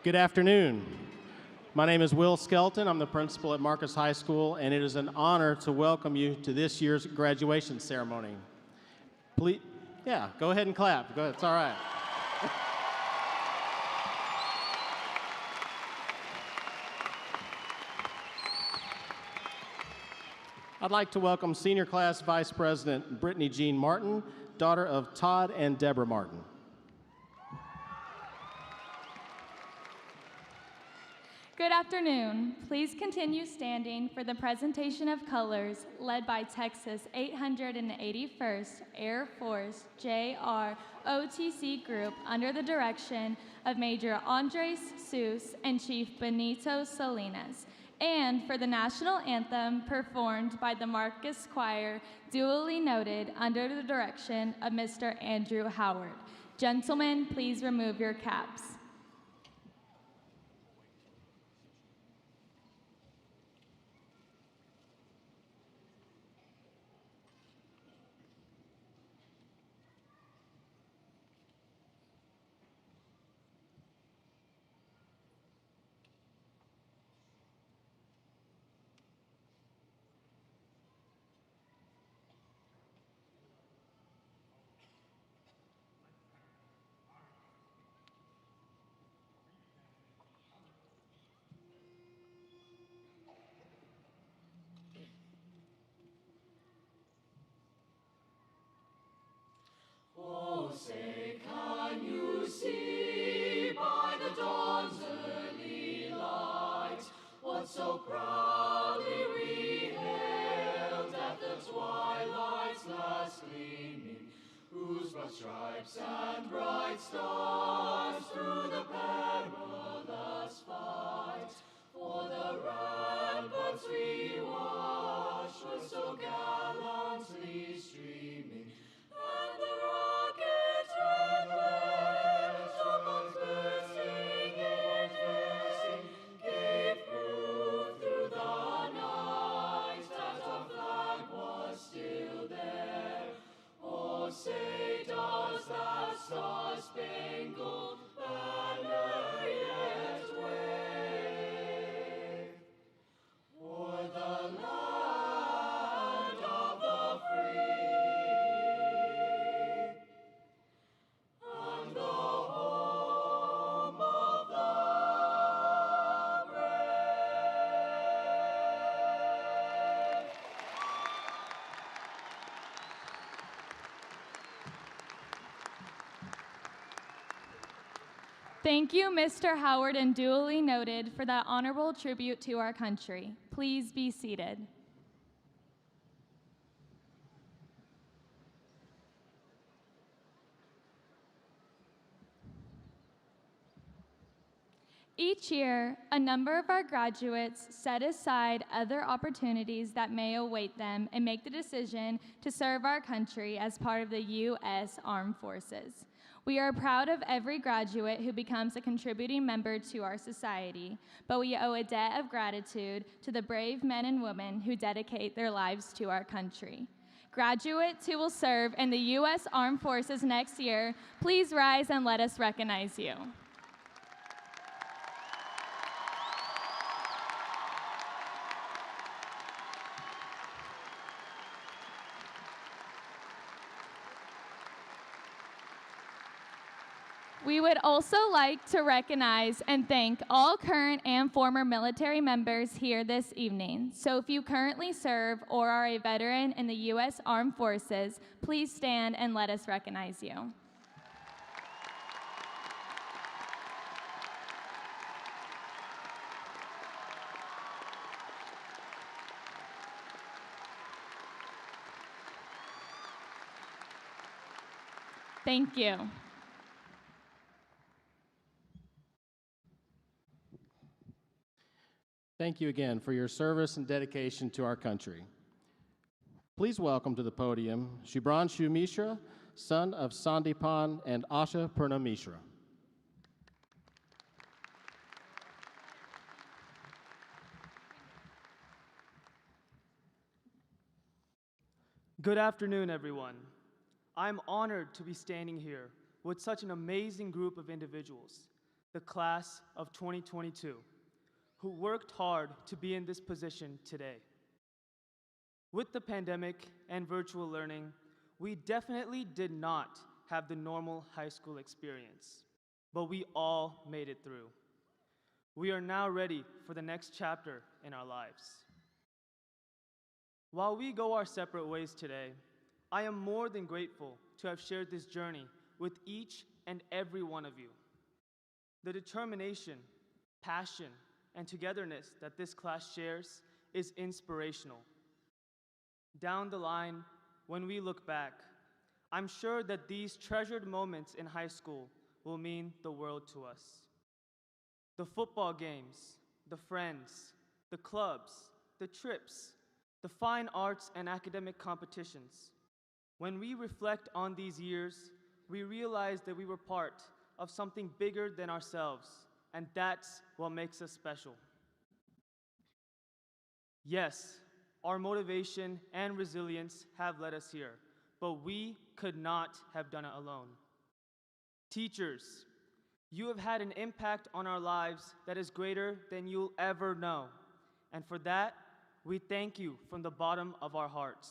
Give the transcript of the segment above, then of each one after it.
Good afternoon. My name is Will Skelton. I'm the principal at Marcus High School, and it is an honor to welcome you to this year's graduation ceremony. Please, yeah, go ahead and clap. Go ahead, it's all right. I'd like to welcome Senior Class Vice President Brittany Jean Martin, daughter of Todd and Deborah Martin. Good afternoon. Please continue standing for the presentation of colors led by Texas 881st Air Force JROTC Group under the direction of Major Andres Seuss and Chief Benito Salinas, and for the national anthem performed by the Marcus Choir, duly noted under the direction of Mr. Andrew Howard. Gentlemen, please remove your caps. Oh, say, can you see by the dawn's early light what so proudly we hailed at the twilight's last gleaming, whose broad stripes and bright stars through the perilous fight for the ramparts we watched were so gallantly streaming, and the rocket's red flares, upon bursting in bursting, gave proof through the night that our flag was still there. Oh, say, does that star-spangled banner yet wave o'er the land of the free and the home of the brave? Thank you, Mr. Howard, and duly noted for that honorable tribute to our country. Please be seated. Each year, a number of our graduates set aside other opportunities that may await them and make the decision to serve our country as part of the U.S. Armed Forces. We are proud of every graduate who becomes a contributing member to our society, but we owe a debt of gratitude to the brave men and women who dedicate their lives to our country. Graduates who will serve in the U.S. Armed Forces next year, please rise and let us recognize you. We would also like to recognize and thank all current and former military members here this evening. So if you currently serve or are a veteran in the U.S. Armed Forces, please stand and let us recognize you. Thank you. Thank you again for your service and dedication to our country. Please welcome to the podium Shubhranshu Mishra, son of Sandipan and Asha Purna Mishra. Good afternoon, everyone. I'm honored to be standing here with such an amazing group of individuals. the class of 2022, who worked hard to be in this position today. With the pandemic and virtual learning, we definitely did not have the normal high school experience, but we all made it through. We are now ready for the next chapter in our lives. While we go our separate ways today, I am more than grateful to have shared this journey with each and every one of you. The determination, passion, and togetherness that this class shares is inspirational. Down the line, when we look back, I'm sure that these treasured moments in high school will mean the world to us. The football games, the friends, the clubs, the trips, the fine arts and academic competitions. When we reflect on these years, we realize that we were part of something bigger than ourselves, and that's what makes us special. Yes, our motivation and resilience have led us here, but we could not have done it alone. Teachers, you have had an impact on our lives that is greater than you'll ever know, and for that, we thank you from the bottom of our hearts.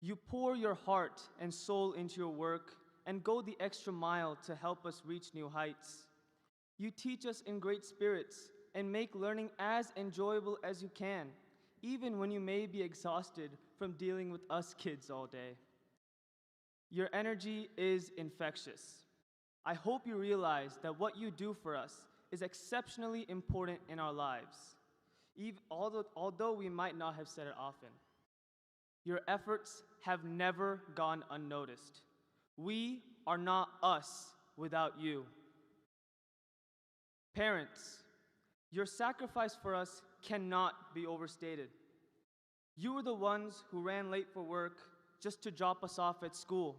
You pour your heart and soul into your work and go the extra mile to help us reach new heights. You teach us in great spirits and make learning as enjoyable as you can, even when you may be exhausted from dealing with us kids all day. Your energy is infectious. I hope you realize that what you do for us is exceptionally important in our lives, although we might not have said it often. Your efforts have never gone unnoticed. We are not us without you. Parents, your sacrifice for us cannot be overstated. You were the ones who ran late for work just to drop us off at school.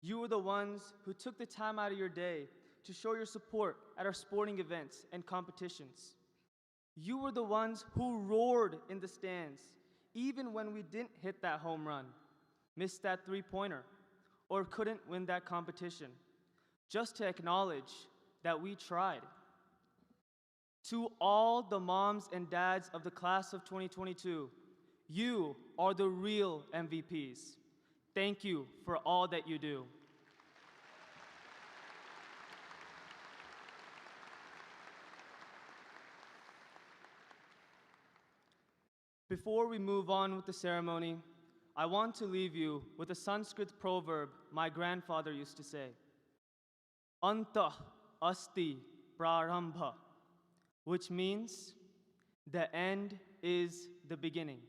You were the ones who took the time out of your day to show your support at our sporting events and competitions. You were the ones who roared in the stands, even when we didn't hit that home run, missed that three-pointer, or couldn't win that competition, just to acknowledge that we tried. To all the moms and dads of the class of 2022, you are the real MVPs. Thank you for all that you do. Before we move on with the ceremony, I want to leave you with a Sanskrit proverb my grandfather used to say, Antah asti prarambha, which means the end is the beginning.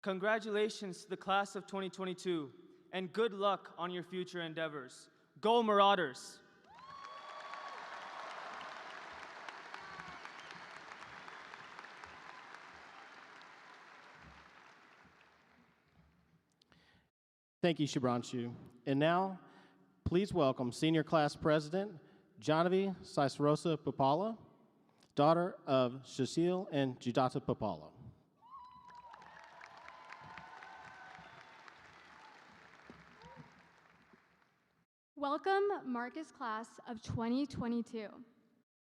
Congratulations to the class of 2022, and good luck on your future endeavors. Go Marauders! Thank you, Shubhranshu. And now, please welcome Senior Class President Janavi Saisarosa Papala, daughter of Shashil and Judata Papala. Welcome, Marcus Class of 2022.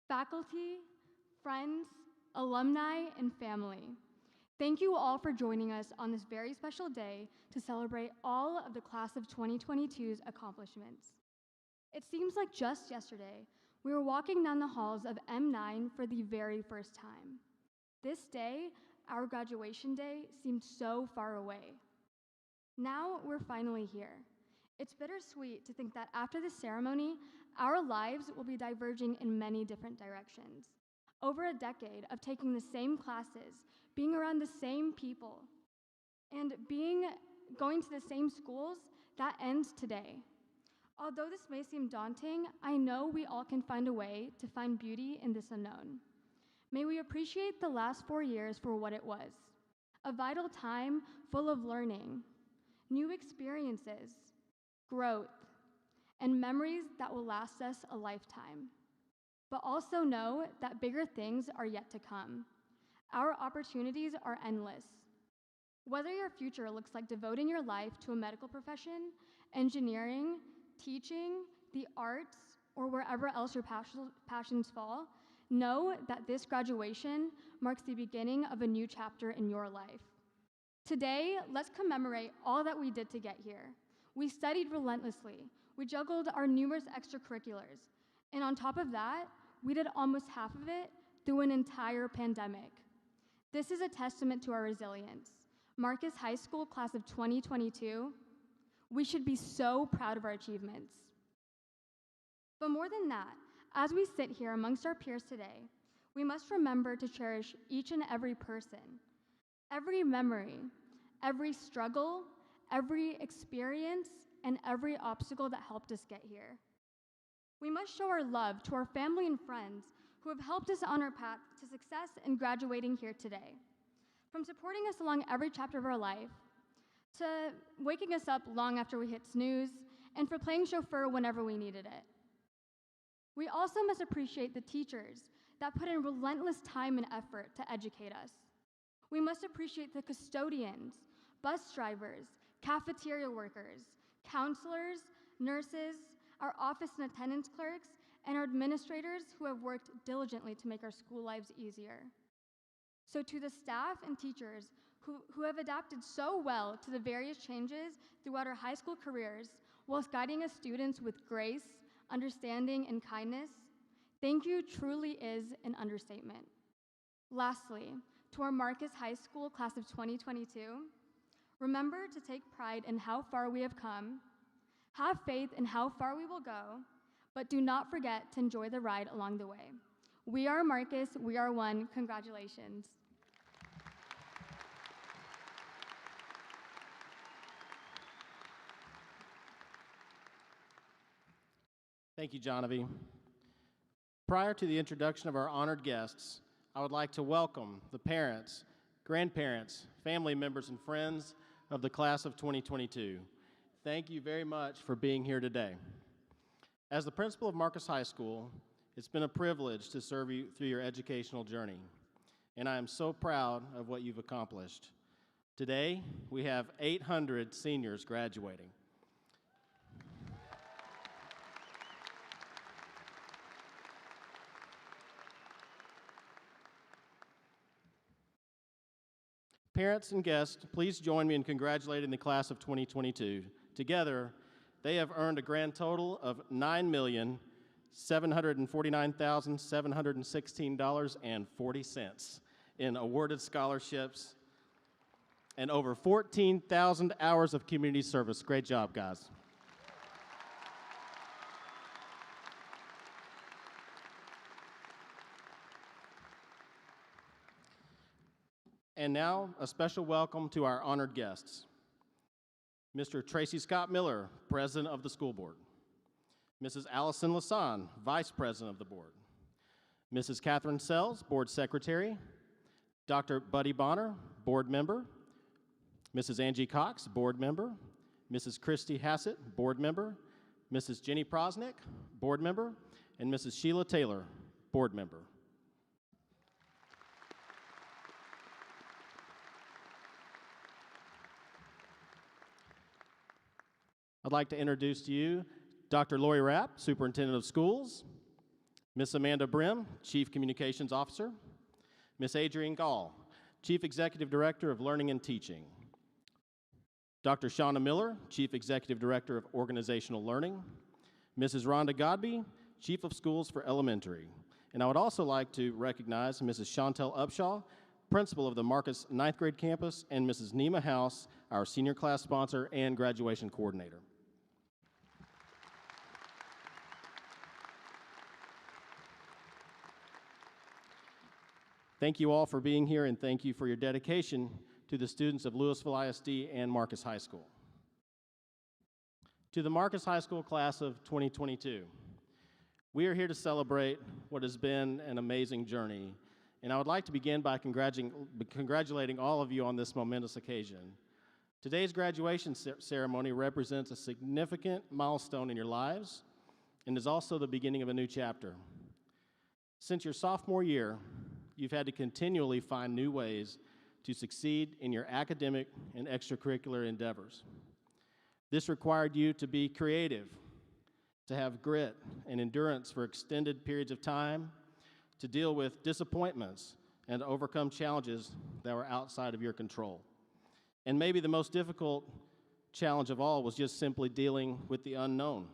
Faculty, friends, alumni, and family. Thank you all for joining us on this very special day to celebrate all of the Class of 2022's accomplishments. It seems like just yesterday, we were walking down the halls of M9 for the very first time. This day, our graduation day, seemed so far away. Now we're finally here. It's bittersweet to think that after this ceremony, our lives will be diverging in many different directions. Over a decade of taking the same classes, being around the same people, and going to the same schools, that ends today. Although this may seem daunting, I know we all can find a way to find beauty in this unknown. May we appreciate the last 4 years for what it was, a vital time full of learning, new experiences, growth, and memories that will last us a lifetime. But also know that bigger things are yet to come. Our opportunities are endless. Whether your future looks like devoting your life to a medical profession, engineering, teaching, the arts, or wherever else your passions fall, know that this graduation marks the beginning of a new chapter in your life. Today, let's commemorate all that we did to get here. We studied relentlessly. We juggled our numerous extracurriculars. And on top of that, we did almost half of it through an entire pandemic. This is a testament to our resilience. Marcus High School class of 2022, we should be so proud of our achievements. But more than that, as we sit here amongst our peers today, we must remember to cherish each and every person, every memory, every struggle, every experience, and every obstacle that helped us get here. We must show our love to our family and friends who have helped us on our path to success in graduating here today. From supporting us along every chapter of our life, to waking us up long after we hit snooze, and for playing chauffeur whenever we needed it. We also must appreciate the teachers that put in relentless time and effort to educate us. We must appreciate the custodians, bus drivers, cafeteria workers, counselors, nurses, our office and attendance clerks, and our administrators who have worked diligently to make our school lives easier. So to the staff and teachers who have adapted so well to the various changes throughout our high school careers, whilst guiding us students with grace, understanding, and kindness, thank you truly is an understatement. Lastly, to our Marcus High School class of 2022, remember to take pride in how far we have come, have faith in how far we will go, but do not forget to enjoy the ride along the way. We are Marcus, we are one. Congratulations. Thank you, Johnavy. Prior to the introduction of our honored guests, I would like to welcome the parents, grandparents, family members, and friends of the class of 2022. Thank you very much for being here today. As the principal of Marcus High School, it's been a privilege to serve you through your educational journey, and I am so proud of what you've accomplished. Today, we have 800 seniors graduating. Parents and guests, please join me in congratulating the class of 2022. Together, they have earned a grand total of $9,749,716.40 in awarded scholarships and over 14,000 hours of community service. Great job, guys. And now, a special welcome to our honored guests. Mr. Tracy Scott Miller, President of the School Board. Mrs. Allison Lasan, Vice President of the Board. Mrs. Catherine Sells, Board Secretary. Dr. Buddy Bonner, Board Member. Mrs. Angie Cox, Board Member. Mrs. Christy Hassett, Board Member. Mrs. Jenny Prosnick, Board Member. And Mrs. Sheila Taylor, Board Member. I'd like to introduce to you Dr. Lori Rapp, Superintendent of Schools, Miss Amanda Brim, Chief Communications Officer, Miss Adrienne Gall, Chief Executive Director of Learning and Teaching, Dr. Shauna Miller, Chief Executive Director of Organizational Learning, Mrs. Rhonda Godby, Chief of Schools for Elementary. And I would also like to recognize Mrs. Chantel Upshaw, Principal of the Marcus 9th grade campus, and Mrs. Nima House, our senior class sponsor and graduation coordinator. Thank you all for being here, and thank you for your dedication to the students of Lewisville ISD and Marcus High School. To the Marcus High School class of 2022, we are here to celebrate what has been an amazing journey, and I would like to begin by congratulating all of you on this momentous occasion. Today's graduation ceremony represents a significant milestone in your lives and is also the beginning of a new chapter. Since your sophomore year, you've had to continually find new ways to succeed in your academic and extracurricular endeavors. This required you to be creative, to have grit and endurance for extended periods of time, to deal with disappointments, and to overcome challenges that were outside of your control. And maybe the most difficult challenge of all was just simply dealing with the unknown.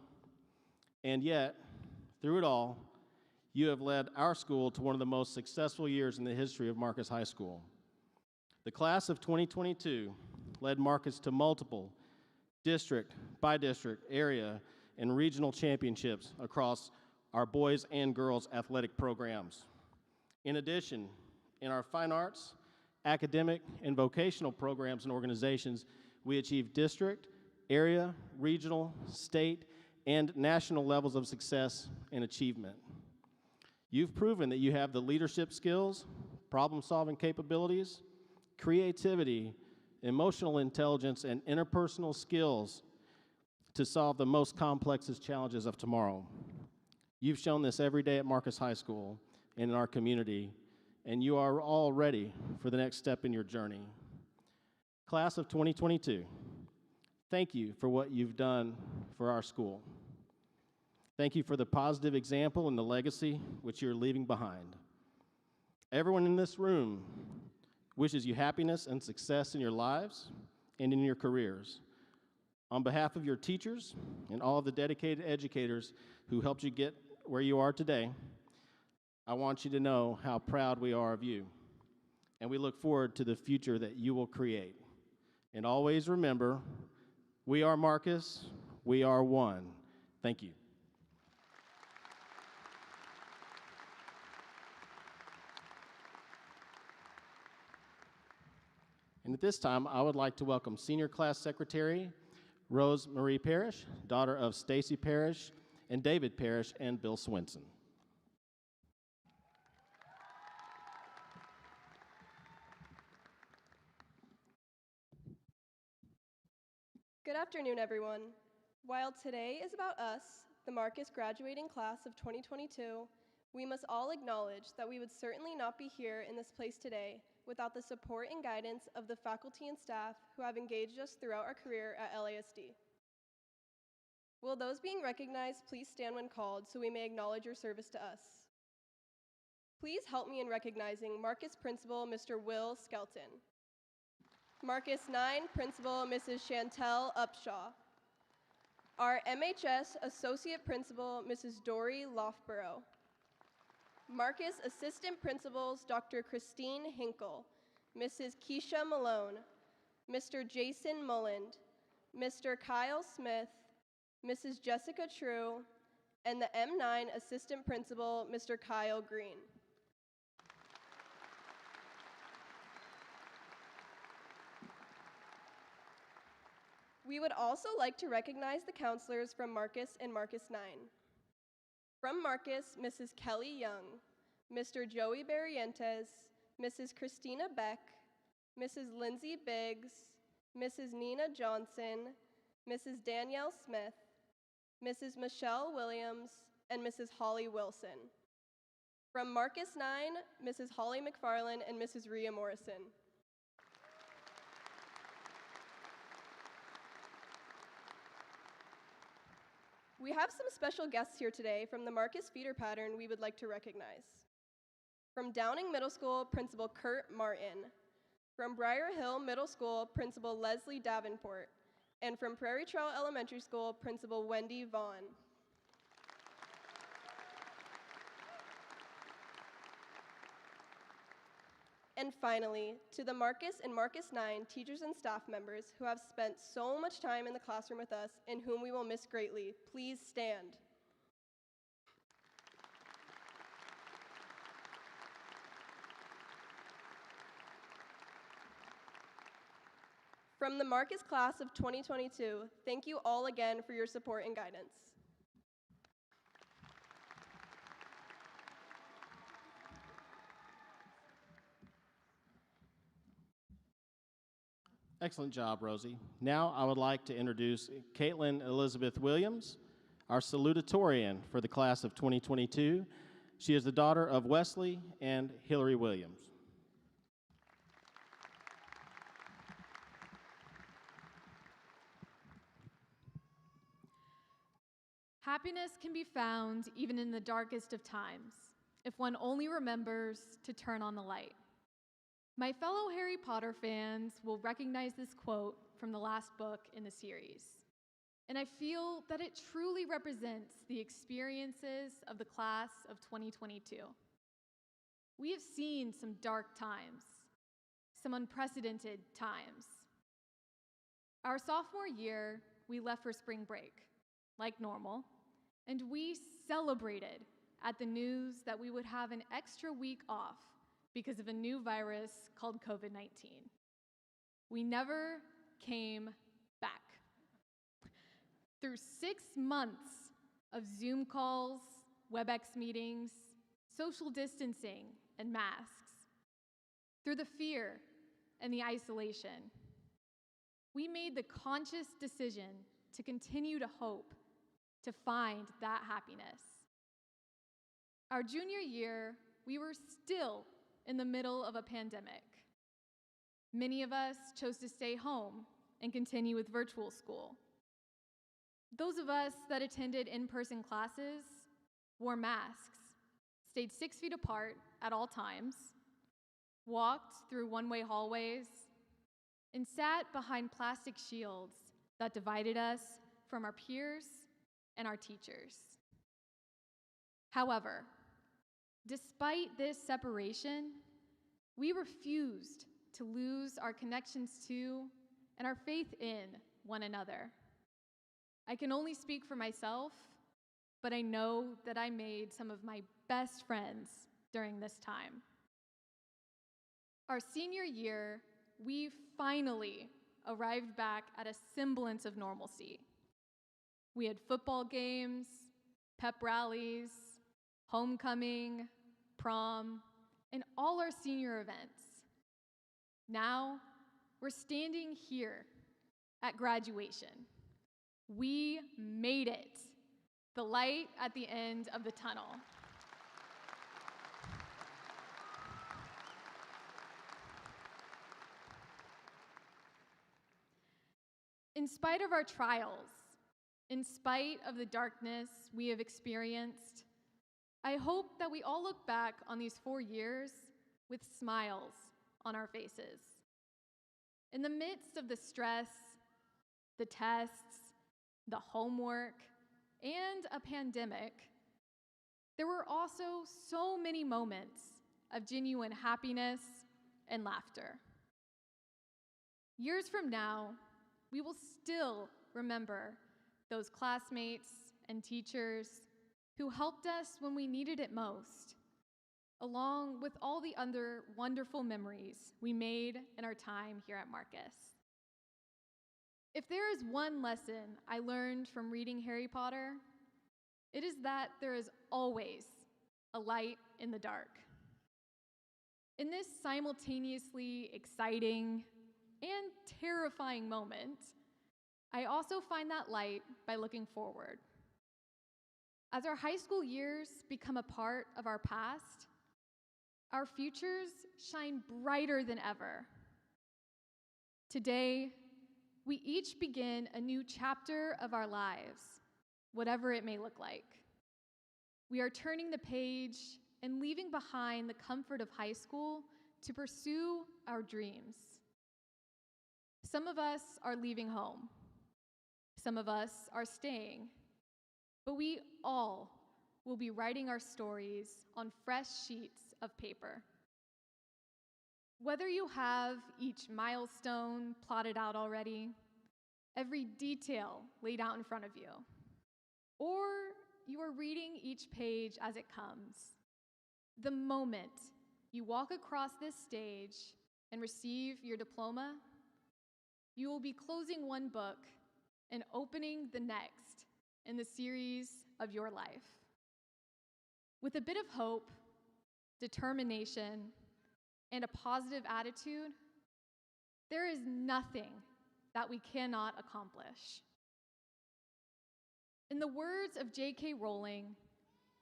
And yet, through it all, you have led our school to one of the most successful years in the history of Marcus High School. The class of 2022 led Marcus to multiple district by district, area, and regional championships across our boys and girls athletic programs. In addition, in our fine arts, academic, and vocational programs and organizations, we achieved district, area, regional, state, and national levels of success and achievement. You've proven that you have the leadership skills, problem-solving capabilities, creativity, emotional intelligence, and interpersonal skills to solve the most complex challenges of tomorrow. You've shown this every day at Marcus High School and in our community, and you are all ready for the next step in your journey. Class of 2022, thank you for what you've done for our school. Thank you for the positive example and the legacy which you're leaving behind. Everyone in this room wishes you happiness and success in your lives and in your careers. On behalf of your teachers and all of the dedicated educators who helped you get where you are today, I want you to know how proud we are of you, and we look forward to the future that you will create. And always remember, we are Marcus, we are one. Thank you. And at this time, I would like to welcome Senior Class Secretary Rose Marie Parrish, daughter of Stacy Parrish and David Parrish and Bill Swinson. Good afternoon, everyone. While today is about us, the Marcus graduating class of 2022, we must all acknowledge that we would certainly not be here in this place today without the support and guidance of the faculty and staff who have engaged us throughout our career at LASD. Will those being recognized please stand when called so we may acknowledge your service to us? Please help me in recognizing Marcus Principal Mr. Will Skelton. Marcus 9 Principal Mrs. Chantel Upshaw. Our MHS Associate Principal Mrs. Dory Lofborough. Marcus Assistant Principals Dr. Christine Hinkle, Mrs. Keisha Malone, Mr. Jason Mulland, Mr. Kyle Smith, Mrs. Jessica True, and the M9 Assistant Principal Mr. Kyle Green. We would also like to recognize the counselors from Marcus and Marcus 9. From Marcus, Mrs. Kelly Young, Mr. Joey Barrientes, Mrs. Christina Beck, Mrs. Lindsay Biggs, Mrs. Nina Johnson, Mrs. Danielle Smith, Mrs. Michelle Williams, and Mrs. Holly Wilson. From Marcus 9, Mrs. Holly McFarland and Mrs. Rhea Morrison. We have some special guests here today from the Marcus feeder pattern we would like to recognize. From Downing Middle School, Principal Kurt Martin. From Briar Hill Middle School, Principal Leslie Davenport. And from Prairie Trail Elementary School, Principal Wendy Vaughn. And finally, to the Marcus and Marcus 9 teachers and staff members who have spent so much time in the classroom with us and whom we will miss greatly, please stand. From the Marcus class of 2022, thank you all again for your support and guidance. Excellent job, Rosie. Now I would like to introduce Caitlin Elizabeth Williams, our salutatorian for the class of 2022. She is the daughter of Wesley and Hillary Williams. Happiness can be found even in the darkest of times, if one only remembers to turn on the light. My fellow Harry Potter fans will recognize this quote from the last book in the series, and I feel that it truly represents the experiences of the class of 2022. We have seen some dark times, some unprecedented times. Our sophomore year, we left for spring break, like normal, and we celebrated at the news that we would have an extra week off because of a new virus called COVID-19. We never came back. Through 6 months of Zoom calls, WebEx meetings, social distancing, and masks, through the fear and the isolation, we made the conscious decision to continue to hope, to find that happiness. Our junior year, we were still in the middle of a pandemic. Many of us chose to stay home and continue with virtual school. Those of us that attended in-person classes wore masks, stayed 6 feet apart at all times, walked through one-way hallways, and sat behind plastic shields that divided us from our peers and our teachers. However, despite this separation, we refused to lose our connections to and our faith in one another. I can only speak for myself, but I know that I made some of my best friends during this time. Our senior year, we finally arrived back at a semblance of normalcy. We had football games, pep rallies, homecoming, prom, and all our senior events. Now, we're standing here at graduation. We made it, the light at the end of the tunnel. In spite of our trials, in spite of the darkness we have experienced, I hope that we all look back on these 4 years with smiles on our faces. In the midst of the stress, the tests, the homework, and a pandemic, there were also so many moments of genuine happiness and laughter. Years from now, we will still remember those classmates and teachers who helped us when we needed it most, along with all the other wonderful memories we made in our time here at Marcus. If there is one lesson I learned from reading Harry Potter, it is that there is always a light in the dark. In this simultaneously exciting and terrifying moment, I also find that light by looking forward. As our high school years become a part of our past, our futures shine brighter than ever. Today, we each begin a new chapter of our lives, whatever it may look like. We are turning the page and leaving behind the comfort of high school to pursue our dreams. Some of us are leaving home. Some of us are staying. But we all will be writing our stories on fresh sheets of paper. Whether you have each milestone plotted out already, every detail laid out in front of you, or you are reading each page as it comes, the moment you walk across this stage and receive your diploma, you will be closing one book and opening the next in the series of your life. With a bit of hope, determination, and a positive attitude, there is nothing that we cannot accomplish. In the words of J.K. Rowling,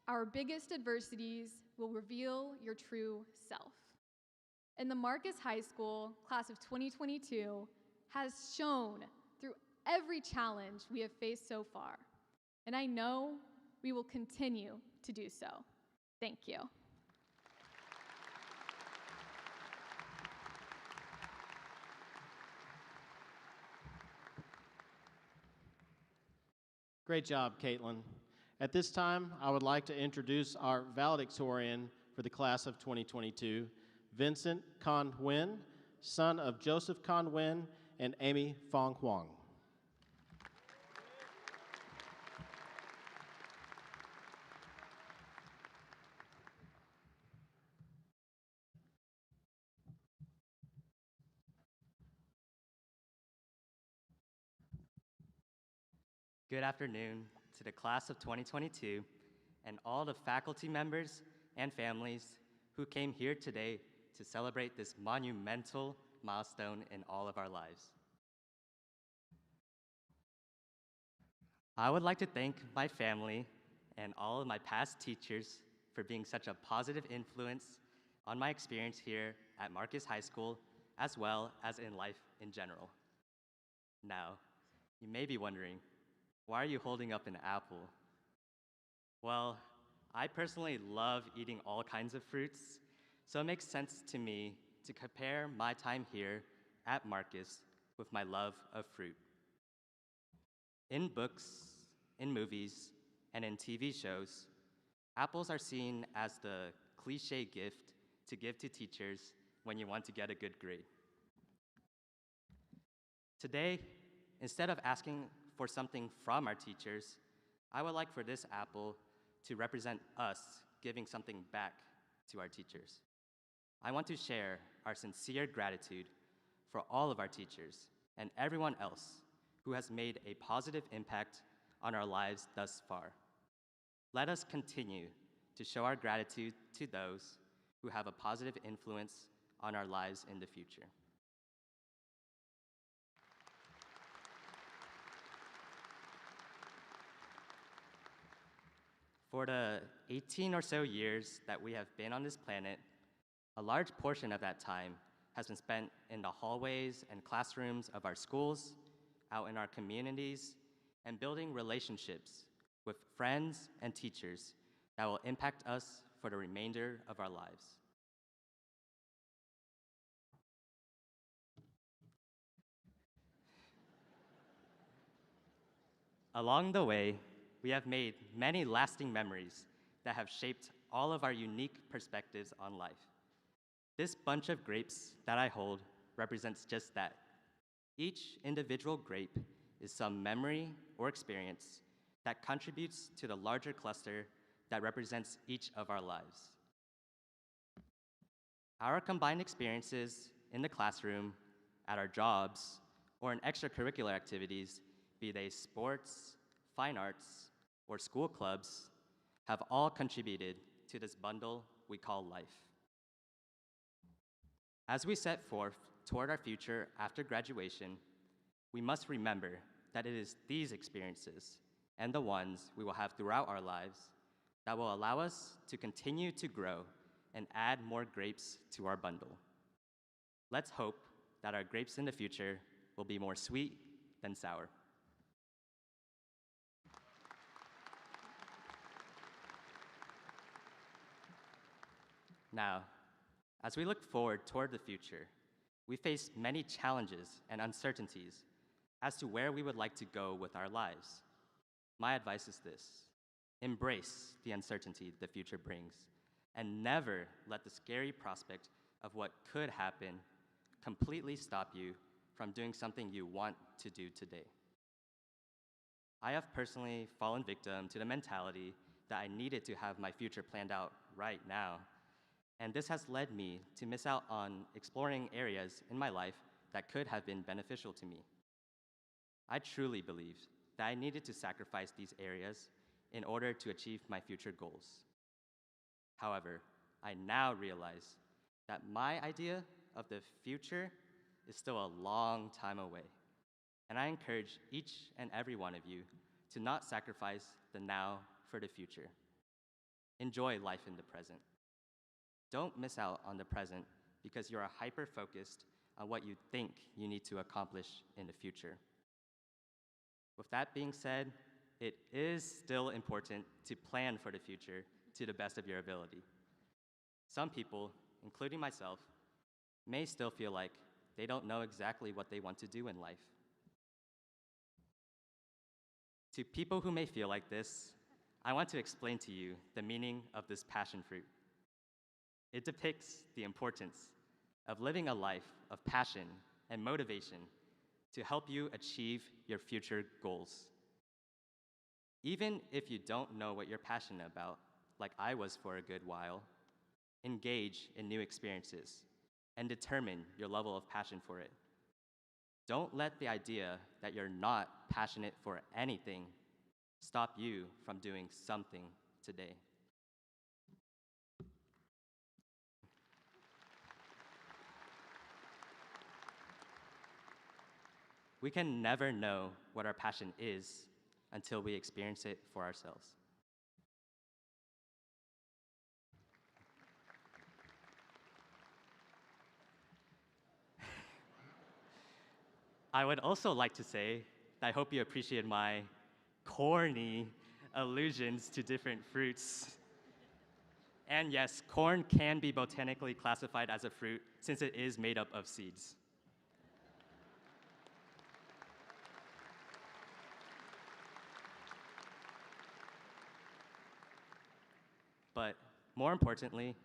our biggest adversities will reveal your true self. And the Marcus High School class of 2022 has shown through every challenge we have faced so far and I know we will continue to do so. Thank you. Great job, Caitlin. At this time, I would like to introduce our valedictorian for the class of 2022, Vincent Con Nguyen, son of Joseph Con Nguyen and Amy Fong Huang. Good afternoon to the class of 2022 and all the faculty members and families who came here today to celebrate this monumental milestone in all of our lives. I would like to thank my family and all of my past teachers for being such a positive influence on my experience here at Marcus High School, as well as in life in general. Now, you may be wondering, why are you holding up an apple? Well, I personally love eating all kinds of fruits, so it makes sense to me to compare my time here at Marcus with my love of fruit. In books, in movies, and in TV shows, apples are seen as the cliche gift to give to teachers when you want to get a good grade. Today, instead of asking for something from our teachers, I would like for this apple to represent us giving something back to our teachers. I want to share our sincere gratitude for all of our teachers and everyone else who has made a positive impact on our lives thus far. Let us continue to show our gratitude to those who have a positive influence on our lives in the future. For the 18 or so years that we have been on this planet, a large portion of that time has been spent in the hallways and classrooms of our schools, out in our communities, and building relationships with friends and teachers that will impact us for the remainder of our lives. Along the way, we have made many lasting memories that have shaped all of our unique perspectives on life. This bunch of grapes that I hold represents just that. Each individual grape is some memory or experience that contributes to the larger cluster that represents each of our lives. Our combined experiences in the classroom, at our jobs, or in extracurricular activities, be they sports, fine arts, or school clubs, have all contributed to this bundle we call life. As we set forth toward our future after graduation, we must remember that it is these experiences and the ones we will have throughout our lives that will allow us to continue to grow and add more grapes to our bundle. Let's hope that our grapes in the future will be more sweet than sour. Now, as we look forward toward the future, we face many challenges and uncertainties as to where we would like to go with our lives. My advice is this: embrace the uncertainty the future brings, and never let the scary prospect of what could happen completely stop you from doing something you want to do today. I have personally fallen victim to the mentality that I needed to have my future planned out right now. And this has led me to miss out on exploring areas in my life that could have been beneficial to me. I truly believed that I needed to sacrifice these areas in order to achieve my future goals. However, I now realize that my idea of the future is still a long time away. And I encourage each and every one of you to not sacrifice the now for the future. Enjoy life in the present. Don't miss out on the present because you are hyper-focused on what you think you need to accomplish in the future. With that being said, it is still important to plan for the future to the best of your ability. Some people, including myself, may still feel like they don't know exactly what they want to do in life. To people who may feel like this, I want to explain to you the meaning of this passion fruit. It depicts the importance of living a life of passion and motivation to help you achieve your future goals. Even if you don't know what you're passionate about, like I was for a good while, engage in new experiences and determine your level of passion for it. Don't let the idea that you're not passionate for anything stop you from doing something today. We can never know what our passion is until we experience it for ourselves. I would also like to say that I hope you appreciate my corny allusions to different fruits. And yes, corn can be botanically classified as a fruit since it is made up of seeds. But more importantly,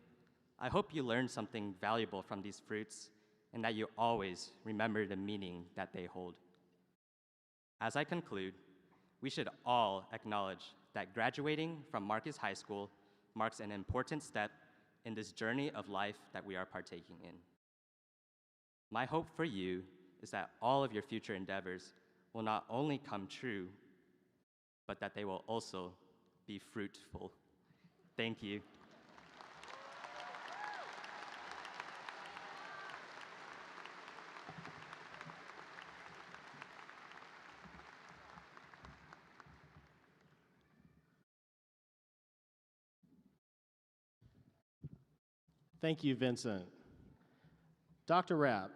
I hope you learned something valuable from these fruits and that you always remember the meaning that they hold. As I conclude, we should all acknowledge that graduating from Marcus High School marks an important step in this journey of life that we are partaking in. My hope for you is that all of your future endeavors will not only come true, but that they will also be fruitful. Thank you. Thank you, Vincent. Dr. Rapp,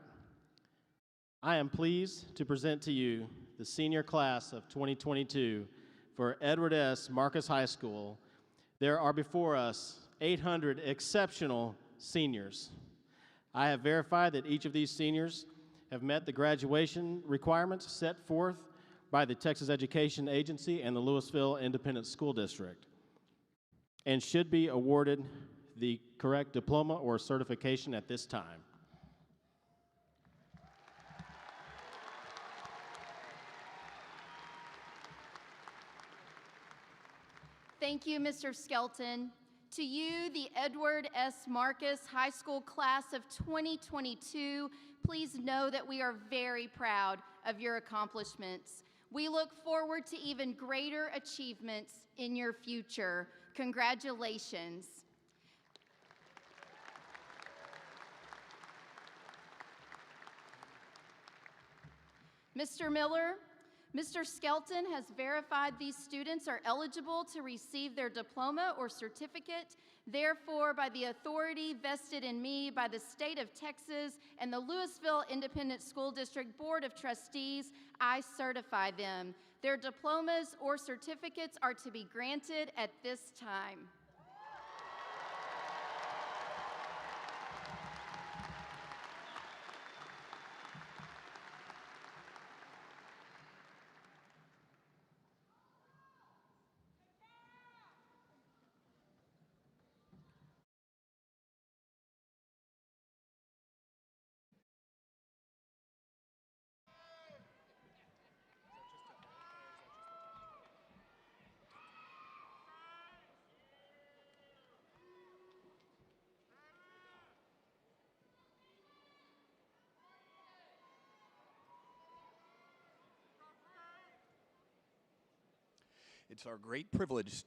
I am pleased to present to you the senior class of 2022 for Edward S. Marcus High School. There are before us 800 exceptional seniors. I have verified that each of these seniors have met the graduation requirements set forth by the Texas Education Agency and the Lewisville Independent School District and should be awarded the correct diploma or certification at this time. Thank you, Mr. Skelton. To you, the Edward S. Marcus High School class of 2022, please know that we are very proud of your accomplishments. We look forward to even greater achievements in your future. Congratulations. Mr. Miller, Mr. Skelton has verified these students are eligible to receive their diploma or certificate. Therefore, by the authority vested in me by the state of Texas and the Lewisville Independent School District Board of Trustees, I certify them. Their diplomas or certificates are to be granted at this time. It's our great privilege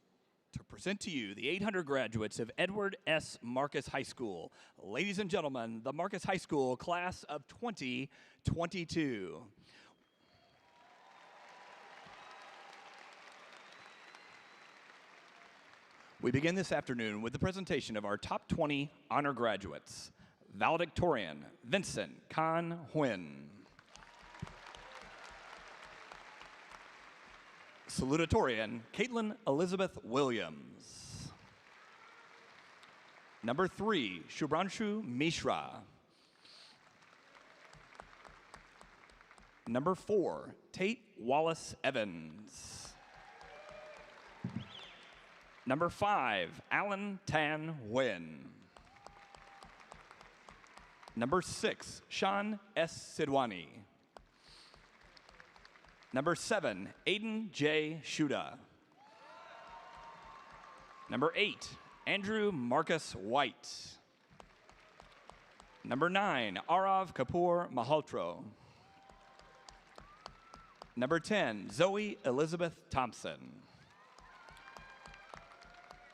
to present to you the 800 graduates of Edward S. Marcus High School. Ladies and gentlemen, the Marcus High School class of 2022. We begin this afternoon with the presentation of our top 20 honor graduates. Valedictorian, Vincent Con Huynh. Salutatorian, Caitlin Elizabeth Williams. Number 3, Shubhranshu Mishra. Number 4, Tate Wallace Evans. Number 5, Alan Tan Nguyen. Number 6, Sean S. Sidwani. Number 7, Aiden J. Shuda. Number 8, Andrew Marcus White. Number 9, Arav Kapoor Malhotra. Number 10, Zoe Elizabeth Thompson.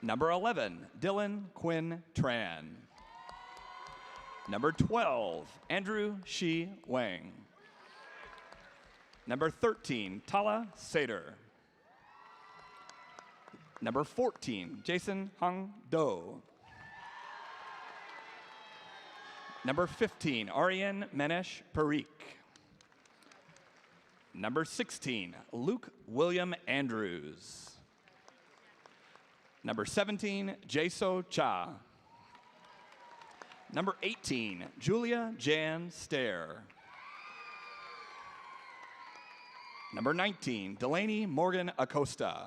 Number 11, Dylan Quinn Tran. Number 12, Andrew Shi Wang. Number 13, Tala Seder. Number 14, Jason Hong Do. Number 15, Aryan Manesh Parikh. Number 16, Luke William Andrews. Number 17, Jaso Cha. Number 18, Julia Jan Stair. Number 19, Delaney Morgan Acosta.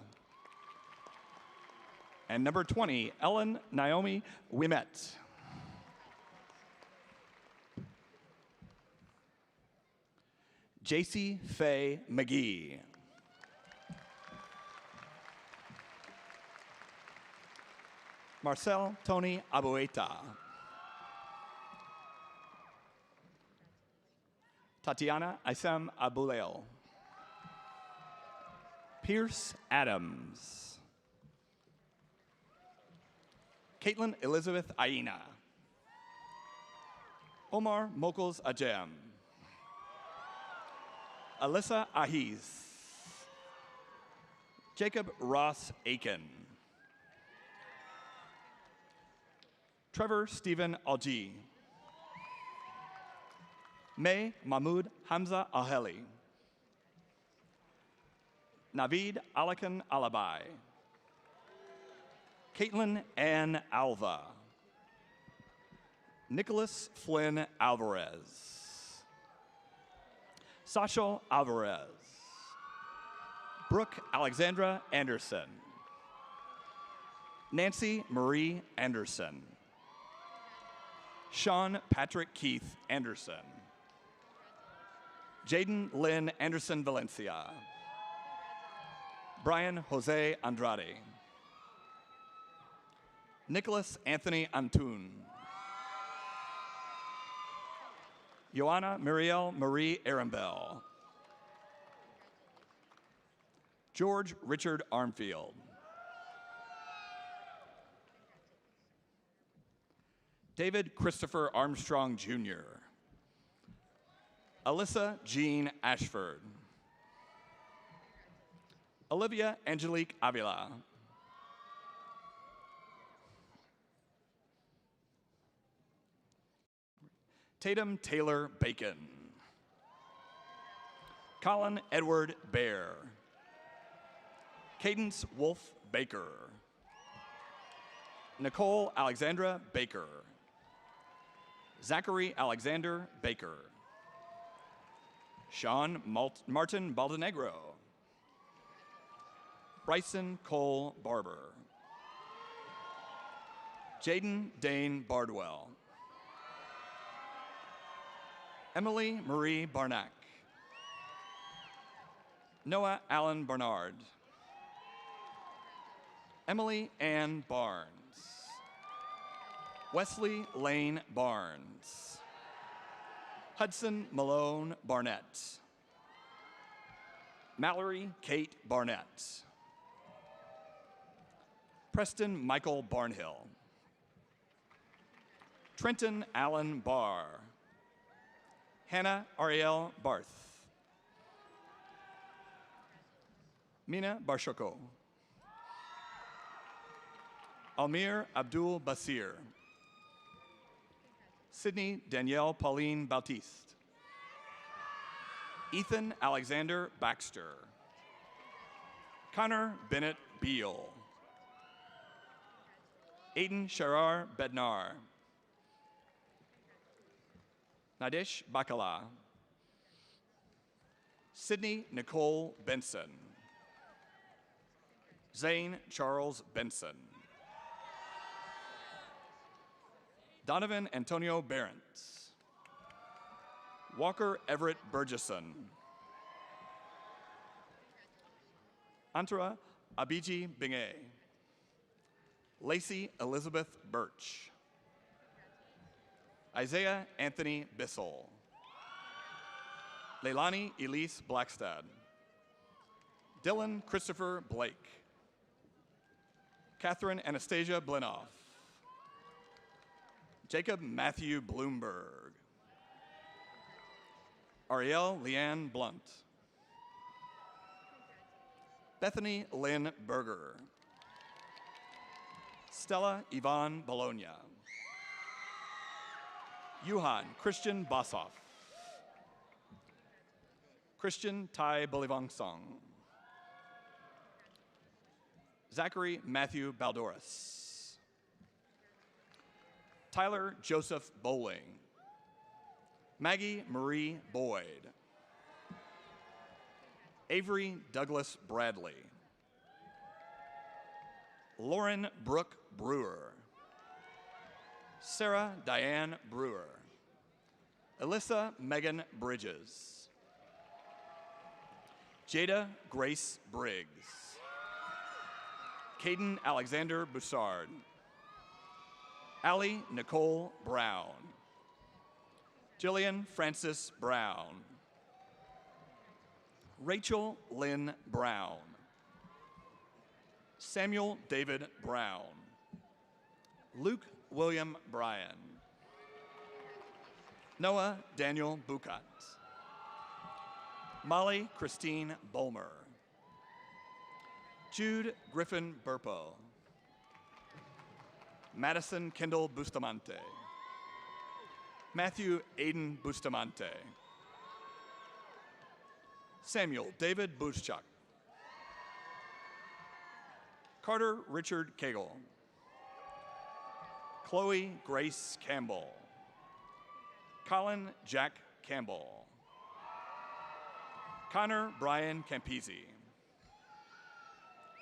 And number 20, Ellen Naomi Wimet. JC Faye McGee. Marcel Tony Abueta. Tatiana Isam Abuleo. Pierce Adams. Caitlin Elizabeth Aina. Omar Mokles Ajem. Alyssa Ahiz. Jacob Ross Aiken. Trevor Stephen Algi. May Mahmoud Hamza Aheli. Navid Alakan Alabai. Caitlin Ann Alva. Nicholas Flynn Alvarez. Sasha Alvarez. Brooke Alexandra Anderson. Nancy Marie Anderson. Sean Patrick Keith Anderson. Jaden Lynn Anderson Valencia. Brian Jose Andrade. Nicholas Anthony Antun. Joanna Muriel Marie Arambell. George Richard Armfield. David Christopher Armstrong Jr. Alyssa Jean Ashford. Olivia Angelique Avila. Tatum Taylor Bacon. Colin Edward Bear. Cadence Wolf Baker. Nicole Alexandra Baker. Zachary Alexander Baker. Sean Martin Baldenegro. Bryson Cole Barber. Jaden Dane Bardwell. Emily Marie Barnack. Noah Allen Barnard. Emily Ann Barnes. Wesley Lane Barnes. Hudson Malone Barnett. Mallory Kate Barnett. Preston Michael Barnhill. Trenton Allen Barr. Hannah Ariel Barth. Mina Barshoko. Almir Abdul Basir. Sydney Danielle Pauline Bautiste. Ethan Alexander Baxter. Connor Bennett Beal. Aiden Sharar Bednar. Nadesh Bakala. Sydney Nicole Benson. Zane Charles Benson. Donovan Antonio Barents. Walker Everett Burgesson. Antara Abiji Binge. Lacey Elizabeth Birch. Isaiah Anthony Bissell. Leilani Elise Blackstad. Dylan Christopher Blake. Catherine Anastasia Blinoff. Jacob Matthew Bloomberg. Ariel Leanne Blunt. Bethany Lynn Berger. Stella Yvonne Bologna. Yuhan Christian Bossoff. Christian Tai Bolivangsong. Zachary Matthew Baldoris. Tyler Joseph Bowling. Maggie Marie Boyd. Avery Douglas Bradley. Lauren Brooke Brewer. Sarah Diane Brewer. Alyssa Megan Bridges. Jada Grace Briggs. Caden Alexander Boussard. Allie Nicole Brown. Jillian Francis Brown. Rachel Lynn Brown. Samuel David Brown. Luke William Bryan. Noah Daniel Bukat. Molly Christine Bolmer. Jude Griffin Burpo. Madison Kendall Bustamante. Matthew Aiden Bustamante. Samuel David Buschuk. Carter Richard Cagle. Chloe Grace Campbell. Colin Jack Campbell. Connor Brian Campisi.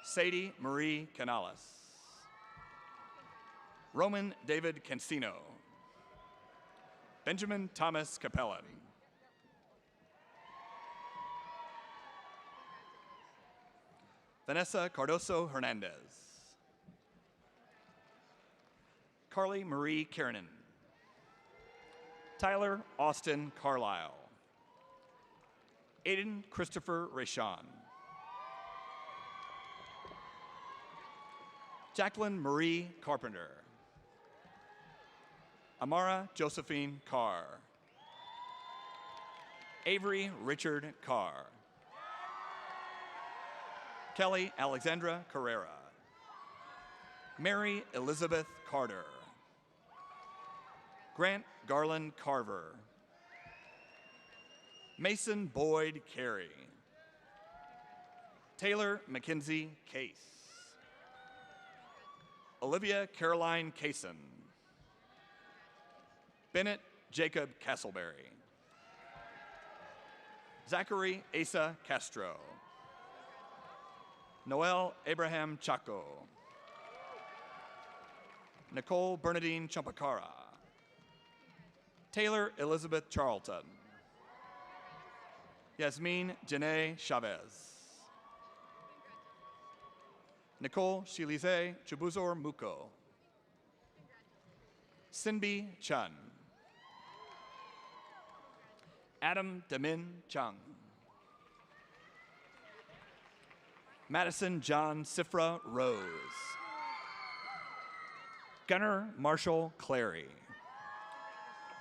Sadie Marie Canales. Roman David Cancino. Benjamin Thomas Capellan. Vanessa Cardoso Hernandez. Carly Marie Kiernan. Tyler Austin Carlisle. Aiden Christopher Rashawn. Jacqueline Marie Carpenter. Amara Josephine Carr. Avery Richard Carr. Kelly Alexandra Carrera. Mary Elizabeth Carter. Grant Garland Carver. Mason Boyd Carey. Taylor Mackenzie Case. Olivia Caroline Cason. Bennett Jacob Castleberry. Zachary Asa Castro. Noel Abraham Chaco. Nicole Bernadine Champacara. Taylor Elizabeth Charlton. Yasmin Janae Chavez. Nicole Shilize Chubuzor Muko. Sinbi Chun. Adam Demin Chung. Madison John Sifra Rose. Gunnar Marshall Clary.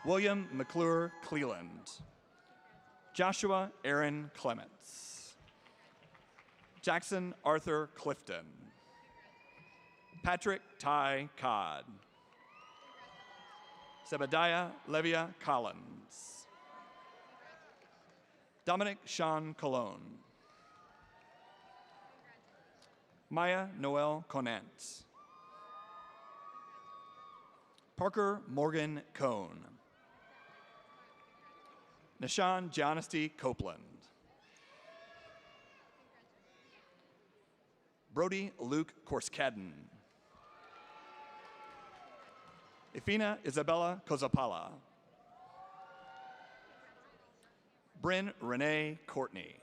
William McClure Cleland. Joshua Aaron Clements. Jackson Arthur Clifton. Patrick Ty Codd. Zebediah Levia Collins. Dominic Sean Cologne. Maya Noel Conant. Parker Morgan Cohn. Nishan Jonesty Copeland. Brody Luke Korskadden. Ifina Isabella Kozapala. Bryn Renee Courtney.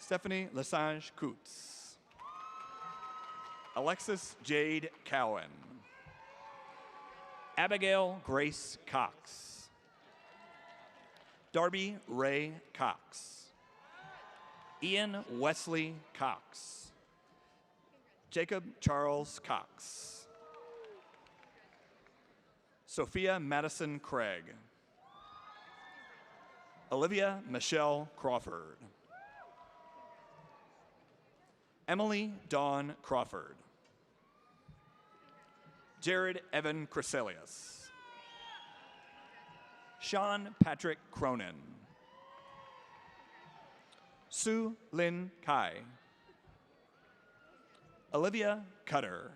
Stephanie Lesage Coots. Alexis Jade Cowan. Abigail Grace Cox. Darby Ray Cox. Ian Wesley Cox. Jacob Charles Cox. Sophia Madison Craig. Olivia Michelle Crawford. Emily Dawn Crawford. Jared Evan Creselius. Sean Patrick Cronin. Sue Lynn Kai. Olivia Cutter.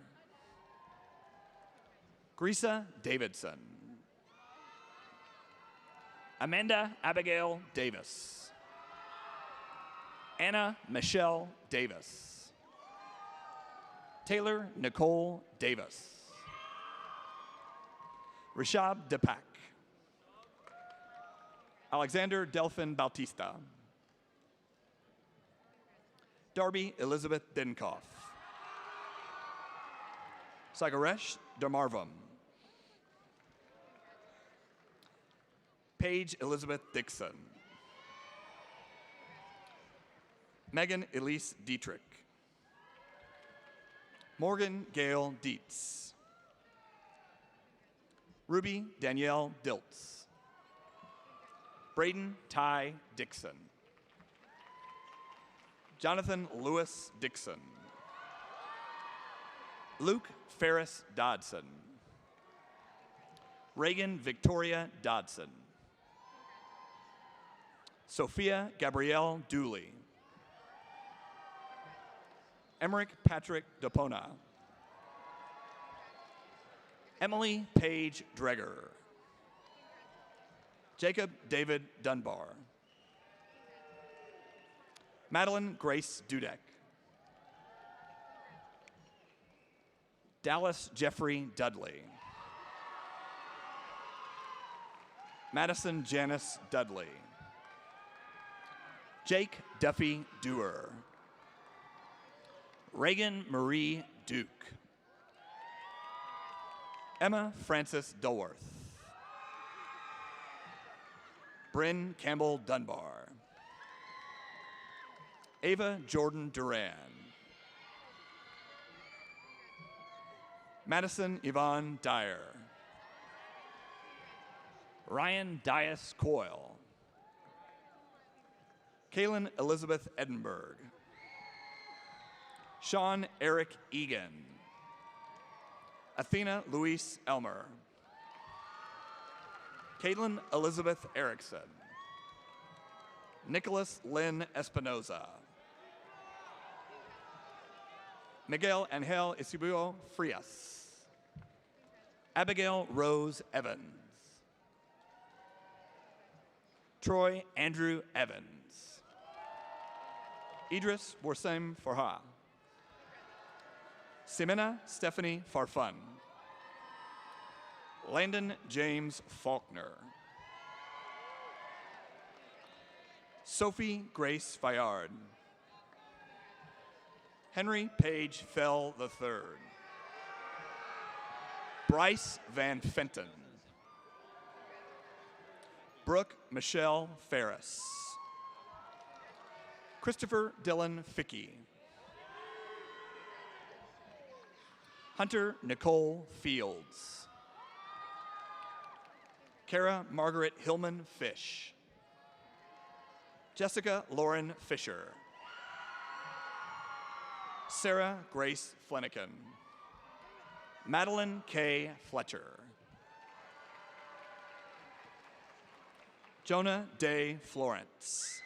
Grisa Davidson. Amanda Abigail Davis. Anna Michelle Davis. Taylor Nicole Davis. Rishab Depak. Alexander Delphin Bautista. Darby Elizabeth Dinkoff. Sagaresh Damarvam. Paige Elizabeth Dixon. Megan Elise Dietrich. Morgan Gail Dietz. Ruby Danielle Diltz. Braden Ty Dixon. Jonathan Lewis Dixon. Luke Ferris Dodson. Reagan Victoria Dodson. Sophia Gabrielle Dooley. Emmerich Patrick Depona. Emily Paige Dreger. Jacob David Dunbar. Madeline Grace Dudek. Dallas Jeffrey Dudley. Madison Janice Dudley. Jake Duffy Dewar. Reagan Marie Duke. Emma Frances Dulworth. Bryn Campbell Dunbar. Ava Jordan Duran. Madison Yvonne Dyer. Ryan Dias Coyle. Kaylin Elizabeth Edinburgh. Sean Eric Egan. Athena Louise Elmer. Caitlin Elizabeth Erickson. Nicholas Lynn Espinoza. Miguel Angel Isibio Frias. Abigail Rose Evans. Troy Andrew Evans. Idris Borsem Forha. Simena Stephanie Farfun. Landon James Faulkner. Sophie Grace Fayard. Henry Page Fell III. Bryce Van Fenton. Brooke Michelle Ferris. Christopher Dylan Fickey. Hunter Nicole Fields. Kara Margaret Hillman Fish. Jessica Lauren Fisher. Sarah Grace Flanagan. Madeline K. Fletcher. Jonah Day Florence.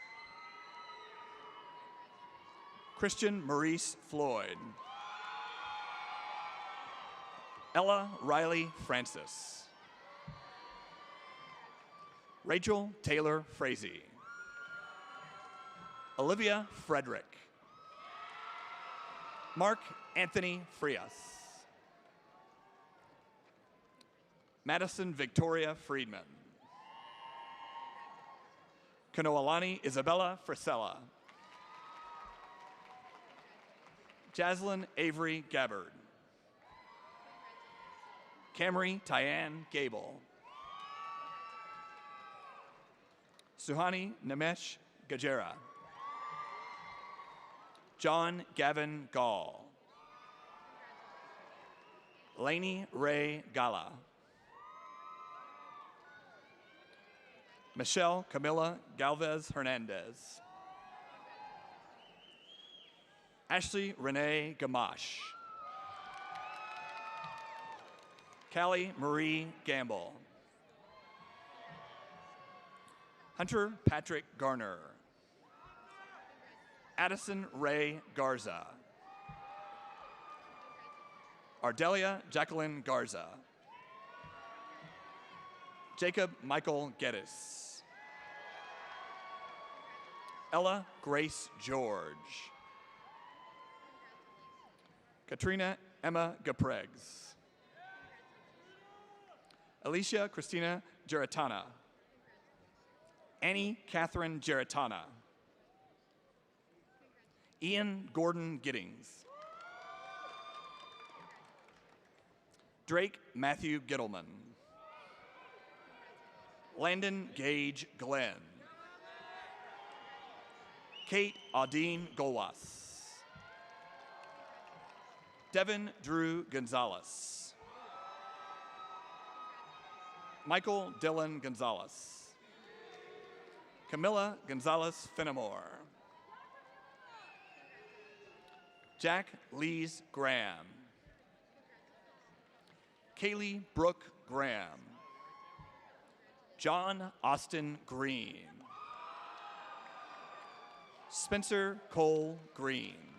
Christian Maurice Floyd. Ella Riley Francis. Rachel Taylor Frazee. Olivia Frederick. Mark Anthony Frias. Madison Victoria Friedman. Kanoalani Isabella Frisella. Jaslyn Avery Gabbard. Camry Tyann Gable. Suhani Namesh Gajera. John Gavin Gall. Lainey Ray Gala. Michelle Camilla Galvez Hernandez. Ashley Renee Gamache. Callie Marie Gamble. Hunter Patrick Garner. Addison Ray Garza. Ardelia Jacqueline Garza. Jacob Michael Geddes. Ella Grace George. Katrina Emma Gapregs. Alicia Christina Geritana. Annie Catherine Geritana. Ian Gordon Giddings. Drake Matthew Gittleman. Landon Gage Glenn. Kate Audine Gowas. Devin Drew Gonzalez. Michael Dylan Gonzalez. Camilla Gonzalez Finnemore. Jack Lees Graham. Kaylee Brooke Graham. John Austin Green. Spencer Cole Green.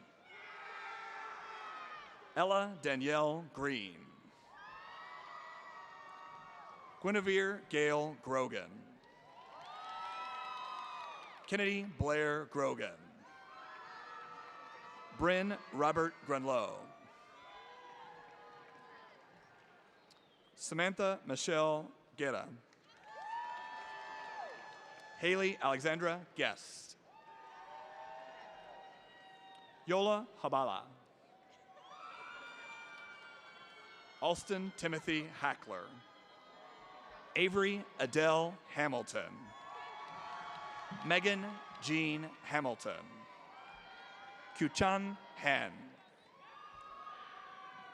Ella Danielle Green. Guinevere Gail Grogan. Kennedy Blair Grogan. Bryn Robert Grunlow. Samantha Michelle Guerra. Haley Alexandra Guest. Yola Habala. Alston Timothy Hackler. Avery Adele Hamilton. Megan Jean Hamilton. Kuchan Han.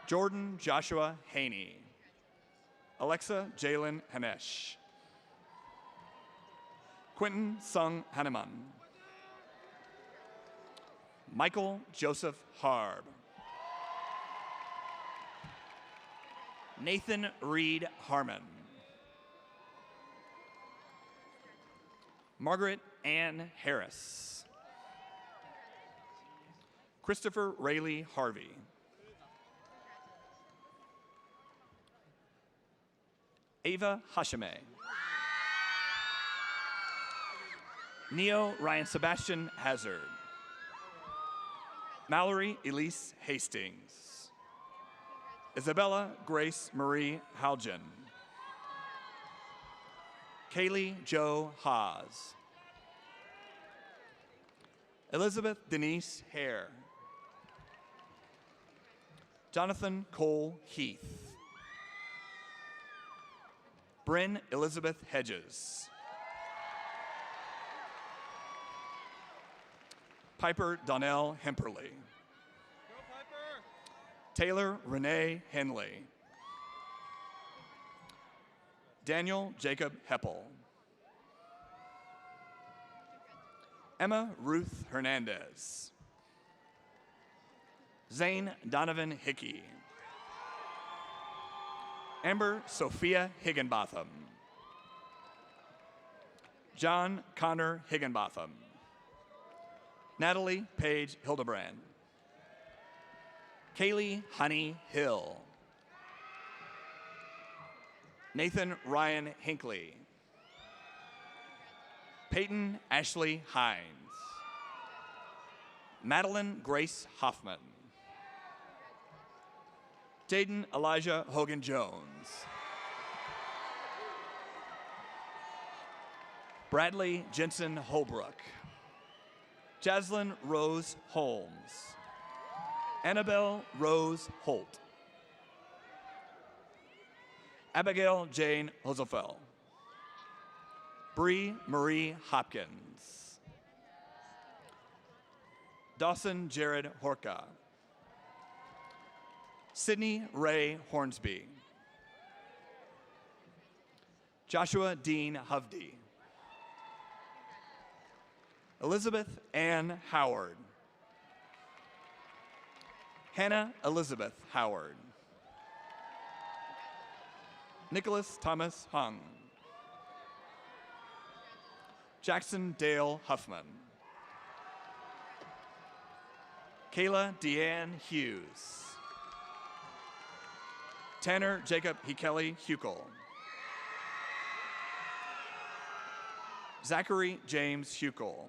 Jordan Joshua Haney. Alexa Jalen Hanesh. Quentin Sung Haneman. Michael Joseph Harb. Nathan Reed Harmon. Margaret Ann Harris. Christopher Rayleigh Harvey. Ava Hashime. Neo Ryan Sebastian Hazard. Mallory Elise Hastings. Isabella Grace Marie Haljan. Kaylee Joe Haas. Elizabeth Denise Hare. Jonathan Cole Heath. Bryn Elizabeth Hedges. Piper Donnell Hemperly. Taylor Renee Henley. Daniel Jacob Heppel. Emma Ruth Hernandez. Zane Donovan Hickey. Amber Sophia Higginbotham. John Connor Higginbotham. Natalie Paige Hildebrand. Kaylee Honey Hill. Nathan Ryan Hinckley. Peyton Ashley Hines. Madeline Grace Hoffman. Jaden Elijah Hogan Jones. Bradley Jensen Holbrook. Jaslyn Rose Holmes. Annabelle Rose Holt. Abigail Jane Hosefeld. Bree Marie Hopkins. Dawson Jared Horka. Sydney Ray Hornsby. Joshua Dean Hovde. Elizabeth Ann Howard. Hannah Elizabeth Howard. Nicholas Thomas Hung. Jackson Dale Huffman. Kayla Deanne Hughes. Tanner Jacob Hikeli Huckel. Zachary James Huckel.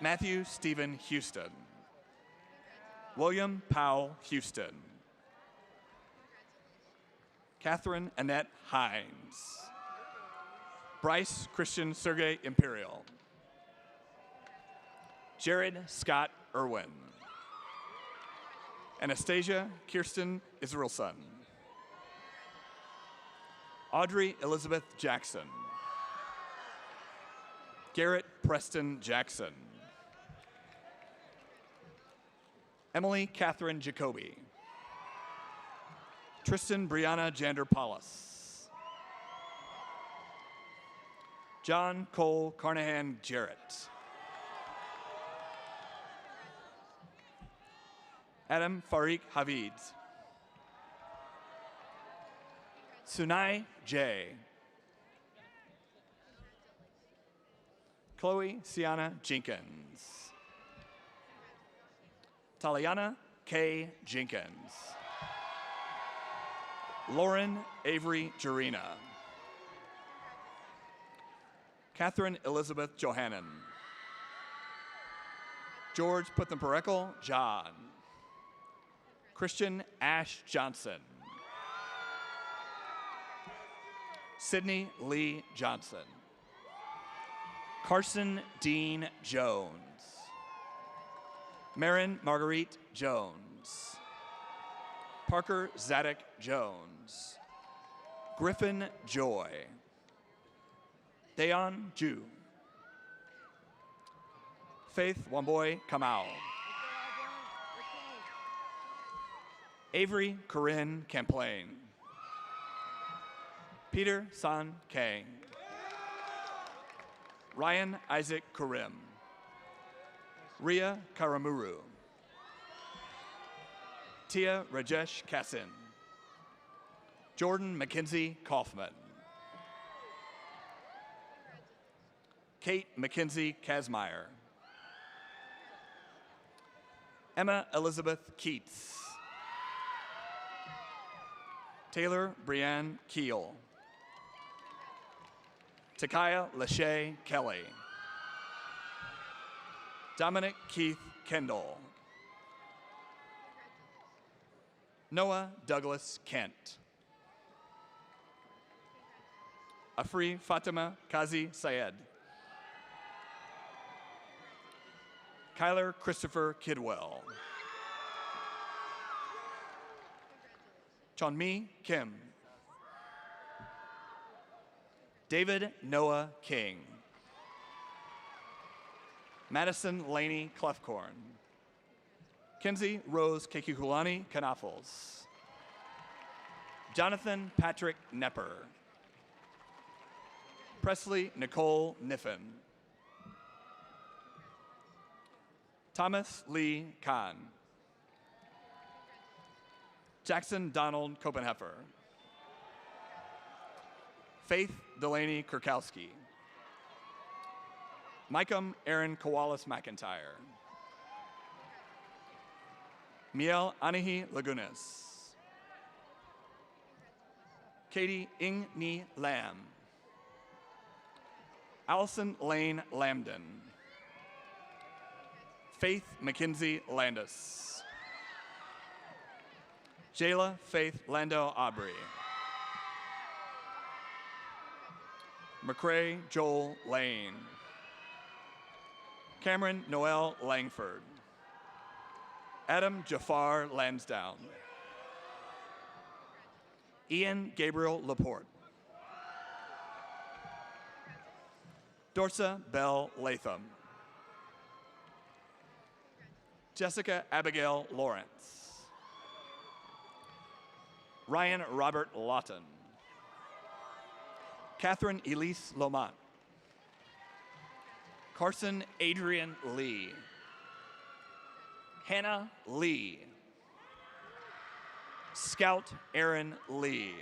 Matthew Stephen Houston. William Powell Houston. Catherine Annette Hines. Bryce Christian Sergey Imperial. Jared Scott Irwin. Anastasia Kirsten Israelson. Audrey Elizabeth Jackson. Garrett Preston Jackson. Emily Catherine Jacoby. Tristan Brianna Jander Paulus. John Cole Carnahan Jarrett. Adam Farik Havid. Sunai J. Chloe Sienna Jenkins. Taliana K. Jenkins. Lauren Avery Jurina. Catherine Elizabeth Johannan. George Puthenparekal John. Christian Ash Johnson. Sydney Lee Johnson. Carson Dean Jones. Marin Marguerite Jones. Parker Zadok Jones. Griffin Joy. Dayon Ju. Faith Wamboy Kamau. Avery Corinne Camplain. Peter San Kang. Ryan Isaac Karim. Ria Karamuru. Tia Rajesh Kassin. Jordan Mackenzie Kaufman. Kate Mackenzie Kazmaier. Emma Elizabeth Keats. Taylor Brianne Keel. Takaya Lachey Kelly. Dominic Keith Kendall. Noah Douglas Kent. Afri Fatima Kazi Syed. Kyler Christopher Kidwell. Chonmi Kim. David Noah King. Madison Laney Clefcorn. Kenzie Rose Kekikulani Kanafels. Jonathan Patrick Nepper. Presley Nicole Niffen. Thomas Lee Kahn. Jackson Donald Copenheffer. Faith Delaney Kurkowski. Micah Aaron Kowalis McIntyre. Miel Anahi Lagunas. Katie Ing Ni Lam. Allison Lane Lambden. Faith Mackenzie Landis. Jayla Faith Lando Aubrey. McCrae Joel Lane. Cameron Noel Langford. Adam Jafar Lansdowne. Ian Gabriel Laporte. Dorsa Bell Latham. Jessica Abigail Lawrence. Ryan Robert Lawton. Catherine Elise Lomont. Carson Adrian Lee. Hannah Lee. Scout Aaron Lee.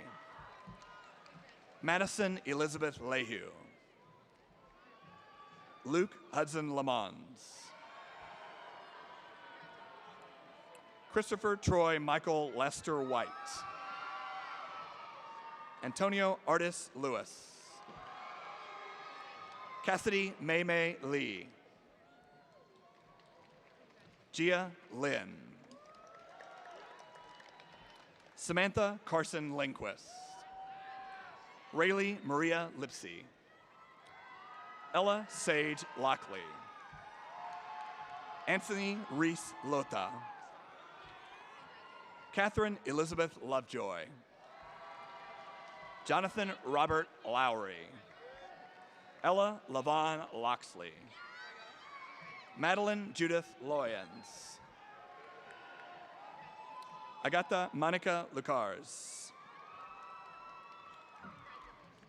Madison Elizabeth Lehue. Luke Hudson Lamons. Christopher Troy Michael Lester White. Antonio Artis Lewis. Cassidy May Lee. Gia Lynn. Samantha Carson Lindquist. Rayleigh Maria Lipsy. Ella Sage Lockley. Anthony Reese Lota. Catherine Elizabeth Lovejoy. Jonathan Robert Lowry. Ella Lavon Loxley. Madeline Judith Loyens. Agata Monica Lucars.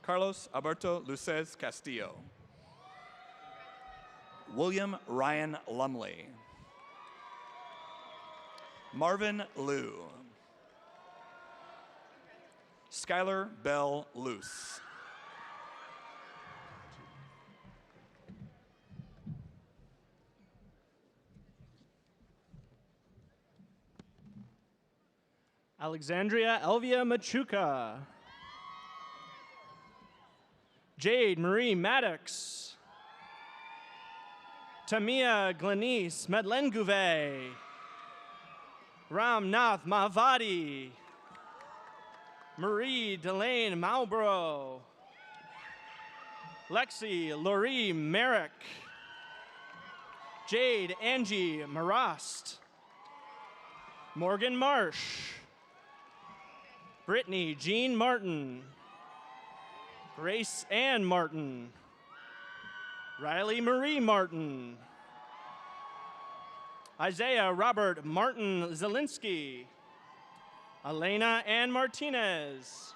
Carlos Alberto Luces Castillo. William Ryan Lumley. Marvin Liu. Skylar Bell Luce. Alexandria Elvia Machuca. Jade Marie Maddox. Tamia Glenice Medlengouvet. Ramnath Mahvadi. Marie Delane Malbro. Lexi Laurie Merrick. Jade Angie Marast. Morgan Marsh. Brittany Jean Martin. Grace Ann Martin. Riley Marie Martin. Isaiah Robert Martin Zielinski. Elena Ann Martinez.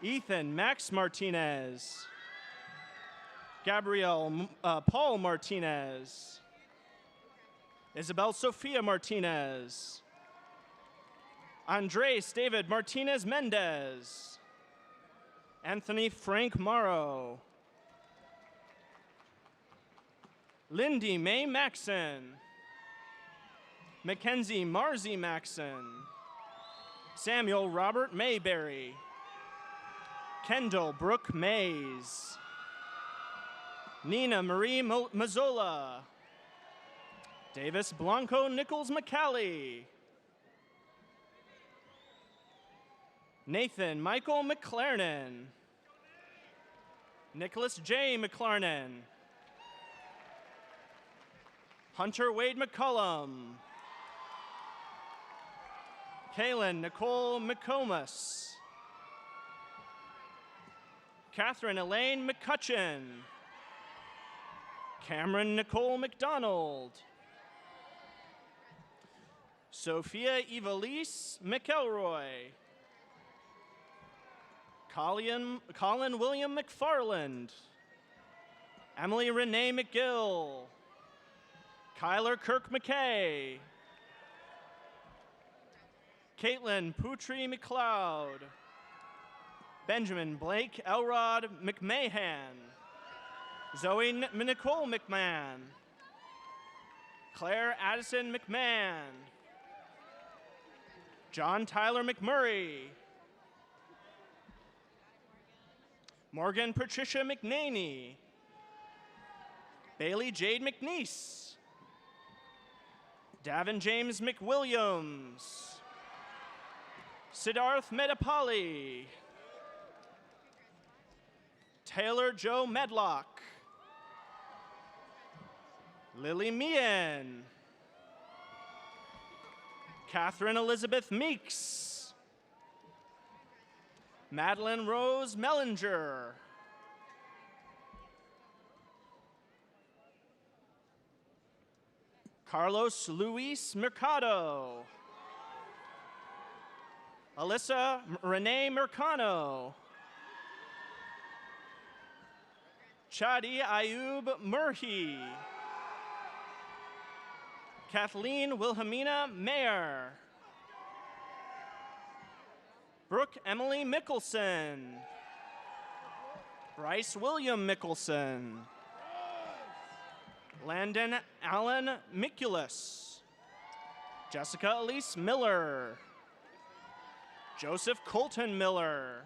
Ethan Max Martinez. Gabrielle Paul Martinez. Isabel Sophia Martinez. Andres David Martinez Mendez. Anthony Frank Morrow. Lindy Mae Maxon. Mackenzie Marzi Maxon. Samuel Robert Mayberry. Kendall Brooke Mays. Nina Marie Mazzola. Davis Blanco Nichols McCallie. Nathan Michael McLarnon. Nicholas J. McLarnon. Hunter Wade McCullum. Kaylin Nicole McComas. Catherine Elaine McCutcheon. Cameron Nicole McDonald. Sophia Evelise McElroy. Colin William McFarland. Emily Renee McGill. Kyler Kirk McKay. Caitlin Putri McLeod. Benjamin Blake Elrod McMahon. Zoe Nicole McMahon. Claire Addison McMahon. John Tyler McMurray. Morgan Patricia McNaney. Bailey Jade McNeese. Davin James McWilliams. Siddharth Medapalli. Taylor Joe Medlock. Lily Meehan. Catherine Elizabeth Meeks. Madeline Rose Mellinger. Carlos Luis Mercado. Alyssa Renee Mercano. Chadi Ayub Murhi. Kathleen Wilhelmina Mayer. Brooke Emily Mickelson. Bryce William Mickelson. Landon Allen Miculus. Jessica Elise Miller. Joseph Colton Miller.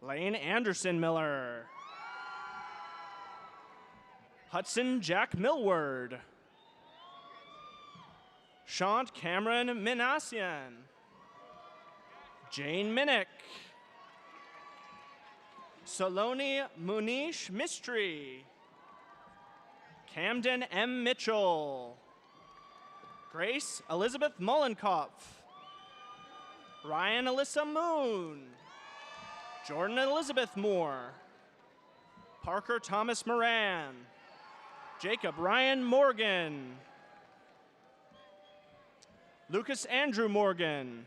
Lane Anderson Miller. Hudson Jack Millward. Shant Cameron Minassian. Jane Minnick. Saloni Munish Mistry. Camden M. Mitchell. Grace Elizabeth Mollenkopf. Ryan Alyssa Moon. Jordan Elizabeth Moore. Parker Thomas Moran. Jacob Ryan Morgan. Lucas Andrew Morgan.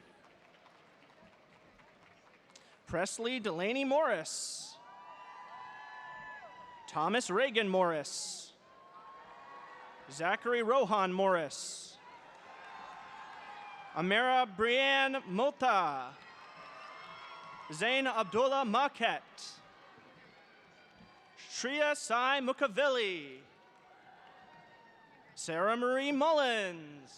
Presley Delaney Morris. Thomas Reagan Morris. Zachary Rohan Morris. Amira Brianne Mota. Zain Abdullah Maket. Shreya Sai Mukaveli. Sarah Marie Mullins.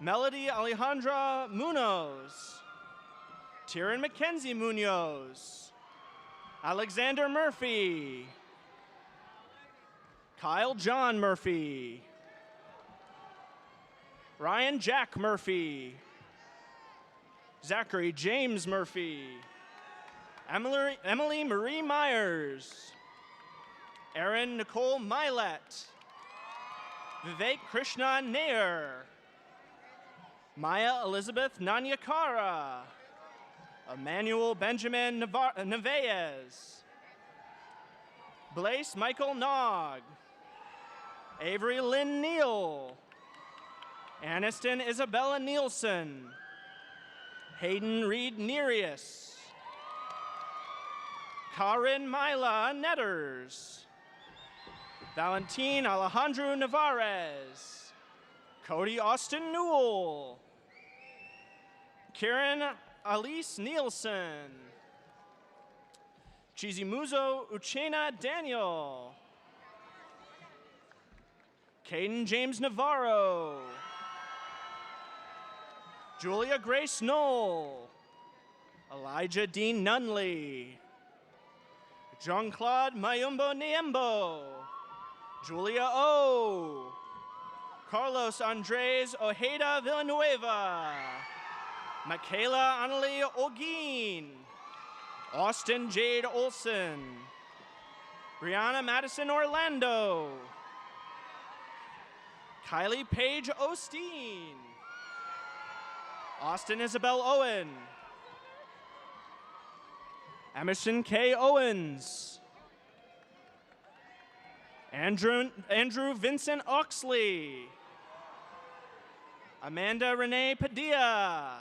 Melody Alejandra Munoz. Tyron Mackenzie Munoz. Alexander Murphy. Kyle John Murphy. Ryan Jack Murphy. Zachary James Murphy. Emily Marie Myers. Erin Nicole Milet. Vivek Krishna Nair. Maya Elizabeth Nanyakara. Emmanuel Benjamin Nevaez. Blaise Michael Nog. Avery Lynn Neal. Aniston Isabella Nielsen. Hayden Reed Nereus. Karin Mila Netters. Valentin Alejandro Navarez. Cody Austin Newell. Karen Alice Nielsen. Chizimuzo Uchena Daniel. Caden James Navarro. Julia Grace Knoll. Elijah Dean Nunley. Jean-Claude Mayumbo Niembo. Julia O. Carlos Andres Ojeda Villanueva. Michaela Annalie Olguin. Austin Jade Olson. Brianna Madison Orlando. Kylie Paige Osteen. Austin Isabel Owen. Emerson K. Owens. Andrew Vincent Oxley. Amanda Renee Padilla.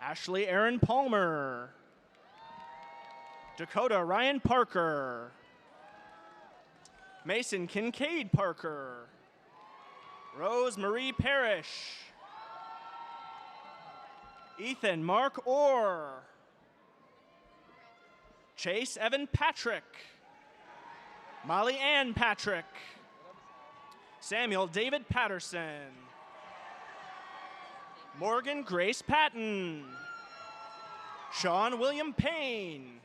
Ashley Aaron Palmer. Dakota Ryan Parker. Mason Kincaid Parker. Rose Marie Parrish. Ethan Mark Orr. Chase Evan Patrick. Molly Ann Patrick. Samuel David Patterson. Morgan Grace Patton. Sean William Payne.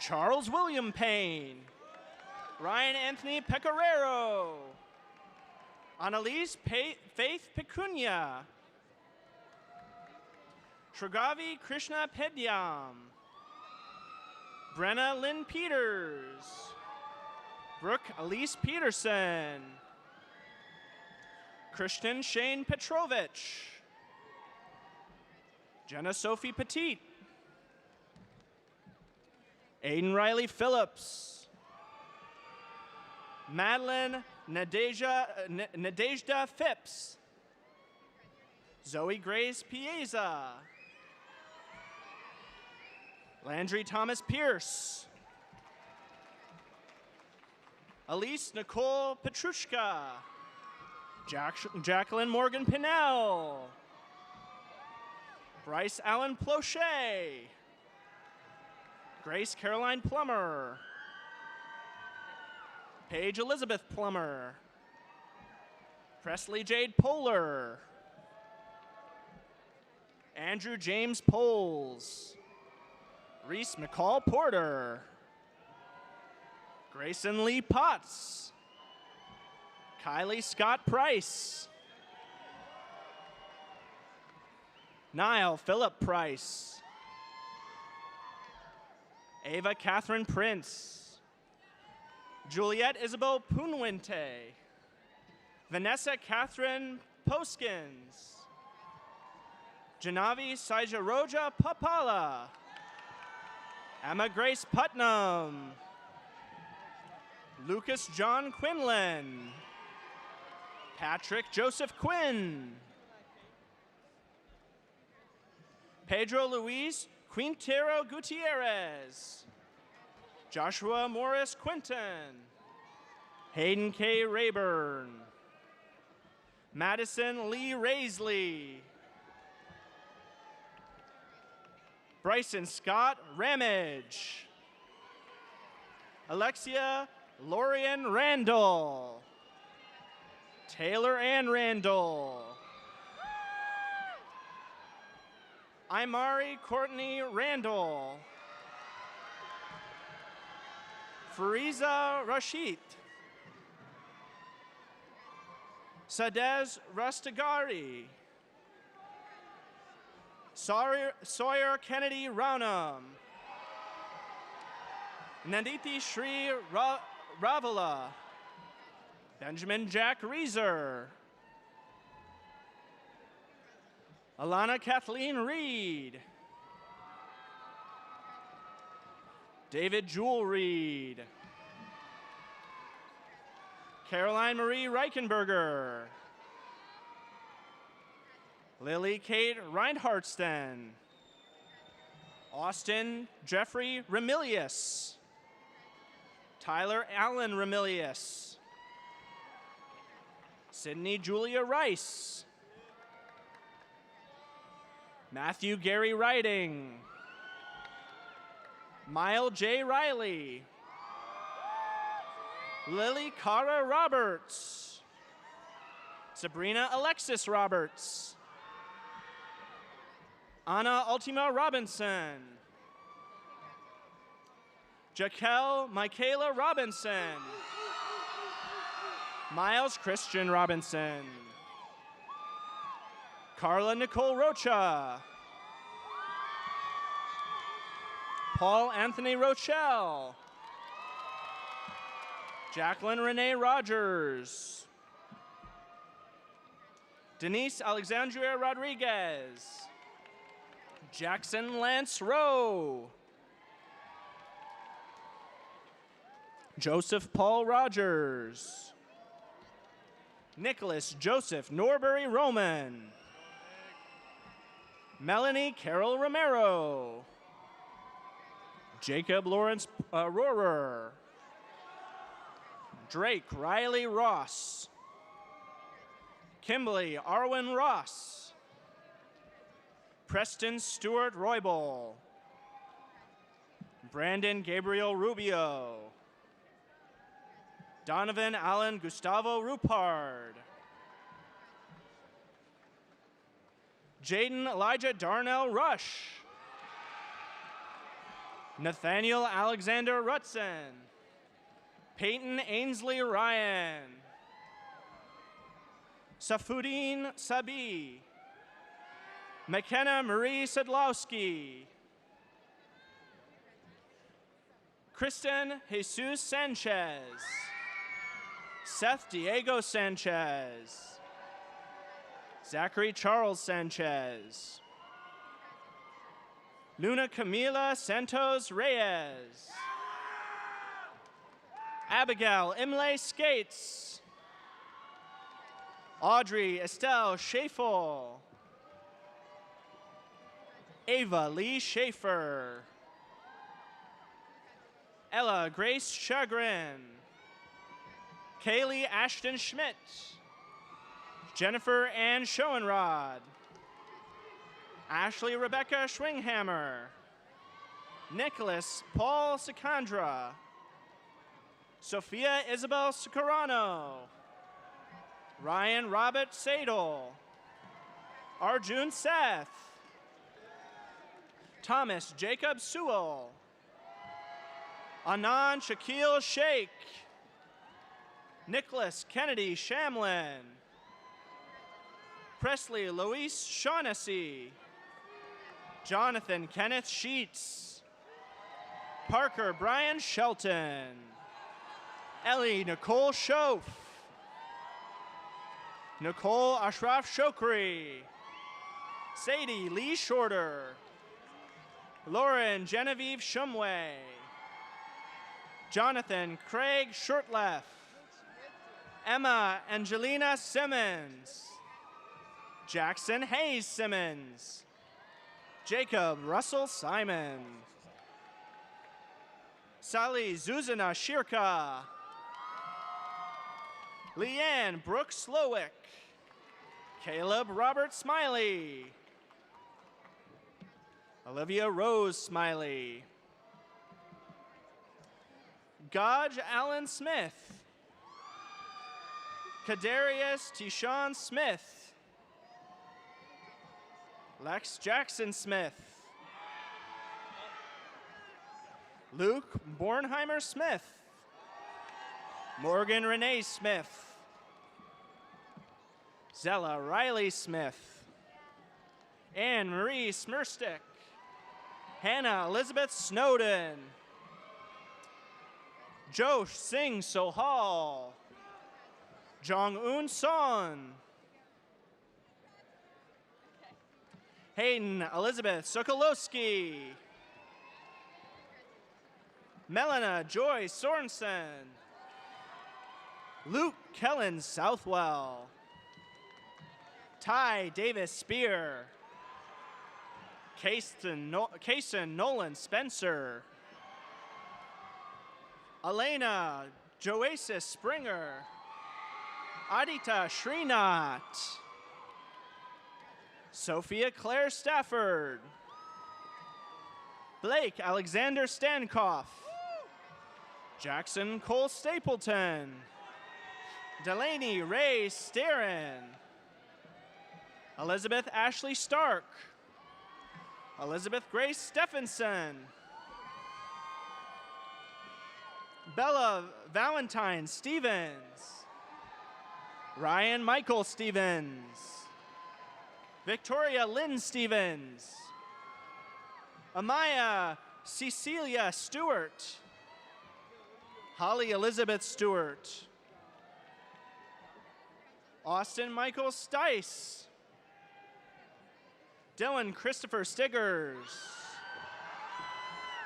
Charles William Payne. Ryan Anthony Pecoraro. Annalise Faith Pecunia. Shragavi Krishna Pedyam. Brenna Lynn Peters. Brooke Elise Peterson. Christian Shane Petrovich. Jenna Sophie Petit. Aiden Riley Phillips. Madeline Nadejda Phipps. Zoe Grace Pieza. Landry Thomas Pierce. Elise Nicole Petrushka. Jacqueline Morgan Pinnell. Bryce Allen Plochet. Grace Caroline Plummer. Paige Elizabeth Plummer. Presley Jade Polar. Andrew James Poles. Reese McCall Porter. Grayson Lee Potts. Kylie Scott Price. Niall Phillip Price. Ava Catherine Prince. Juliet Isabel Punwinte. Vanessa Catherine Poskins. Janavi Saijaroja Papala. Emma Grace Putnam. Lucas John Quinlan. Patrick Joseph Quinn. Pedro Luis Quintero Gutierrez. Joshua Morris Quinton. Hayden K. Rayburn. Madison Lee Raisley. Bryson Scott Ramage. Alexia Lorian Randall. Taylor Ann Randall. Imari Courtney Randall. Fariza Rashid. Sadez Rastagari. Sawyer Kennedy Raunam. Nanditi Shri Ravala. Benjamin Jack Reeser. Alana Kathleen Reed. David Jewel Reed. Caroline Marie Reichenberger. Lily Kate Reinhardtsten. Austin Jeffrey Remilius. Tyler Allen Remilius. Sydney Julia Rice. Matthew Gary Riding. Mile J. Riley. Lily Cara Roberts. Sabrina Alexis Roberts. Anna Ultima Robinson. Jaquel Michaela Robinson. Miles Christian Robinson. Carla Nicole Rocha. Paul Anthony Rochelle. Jacqueline Renee Rogers. Denise Alexandria Rodriguez. Jackson Lance Rowe. Joseph Paul Rogers. Nicholas Joseph Norbury Roman. Melanie Carol Romero. Jacob Lawrence Rohrer. Drake Riley Ross. Kimberly Arwen Ross. Preston Stewart Roybal. Brandon Gabriel Rubio. Donovan Allen Gustavo Rupard. Jaden Elijah Darnell Rush. Nathaniel Alexander Rutson. Peyton Ainsley Ryan. Safuddin Sabi. McKenna Marie Sadlowski. Kristen Jesus Sanchez. Seth Diego Sanchez. Zachary Charles Sanchez. Luna Camila Santos Reyes. Abigail Imlay Skates. Audrey Estelle Schaeffel. Ava Lee Schaefer. Ella Grace Chagrin. Kaylee Ashton Schmidt. Jennifer Ann Schoenrod. Ashley Rebecca Schwinghammer. Nicholas Paul Secandra. Sophia Isabel Sacarano. Ryan Robert Sadel. Arjun Seth. Thomas Jacob Sewell. Anand Shaquille Sheikh. Nicholas Kennedy Shamlin. Presley Luis Shaughnessy. Jonathan Kenneth Sheets. Parker Brian Shelton. Ellie Nicole Schoaf. Nicole Ashraf Shokri. Sadie Lee Shorter. Lauren Genevieve Shumway. Jonathan Craig Shortleff. Emma Angelina Simmons. Jackson Hayes Simmons. Jacob Russell Simon. Sally Zuzana Shirka. Leanne Brooke Slowick. Caleb Robert Smiley. Olivia Rose Smiley. Gaj Allen Smith. Kadarius Tishon Smith. Lex Jackson Smith. Luke Bornheimer Smith. Morgan Renee Smith. Zella Riley Smith. Anne Marie Smirstick. Hannah Elizabeth Snowden. Josh Singh Sohal. Jong-un Son. Hayden Elizabeth Sokolowski. Melina Joy Sorensen. Luke Kellen Southwell. Ty Davis Spear. Kason Nolan Spencer. Elena Joasis Springer. Adita Srinath. Sophia Claire Stafford. Blake Alexander Stankoff. Jackson Cole Stapleton. Delaney Ray Sterin. Elizabeth Ashley Stark. Elizabeth Grace Stephenson. Bella Valentine Stevens. Ryan Michael Stevens. Victoria Lynn Stevens. Amaya Cecilia Stewart. Holly Elizabeth Stewart. Austin Michael Stice. Dylan Christopher Stiggers.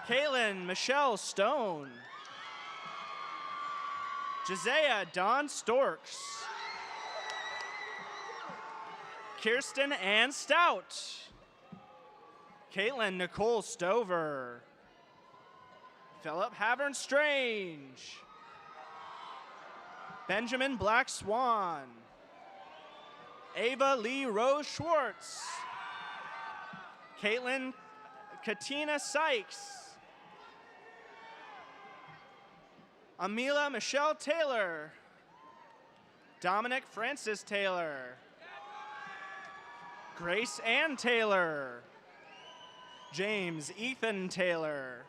Kaylin Michelle Stone. Josiah Don Storks. Kirsten Ann Stout. Caitlin Nicole Stover. Philip Havern Strange. Benjamin Black Swan. Ava Lee Rose Schwartz. Caitlin Katina Sykes. Amila Michelle Taylor. Dominic Francis Taylor. Grace Ann Taylor. James Ethan Taylor.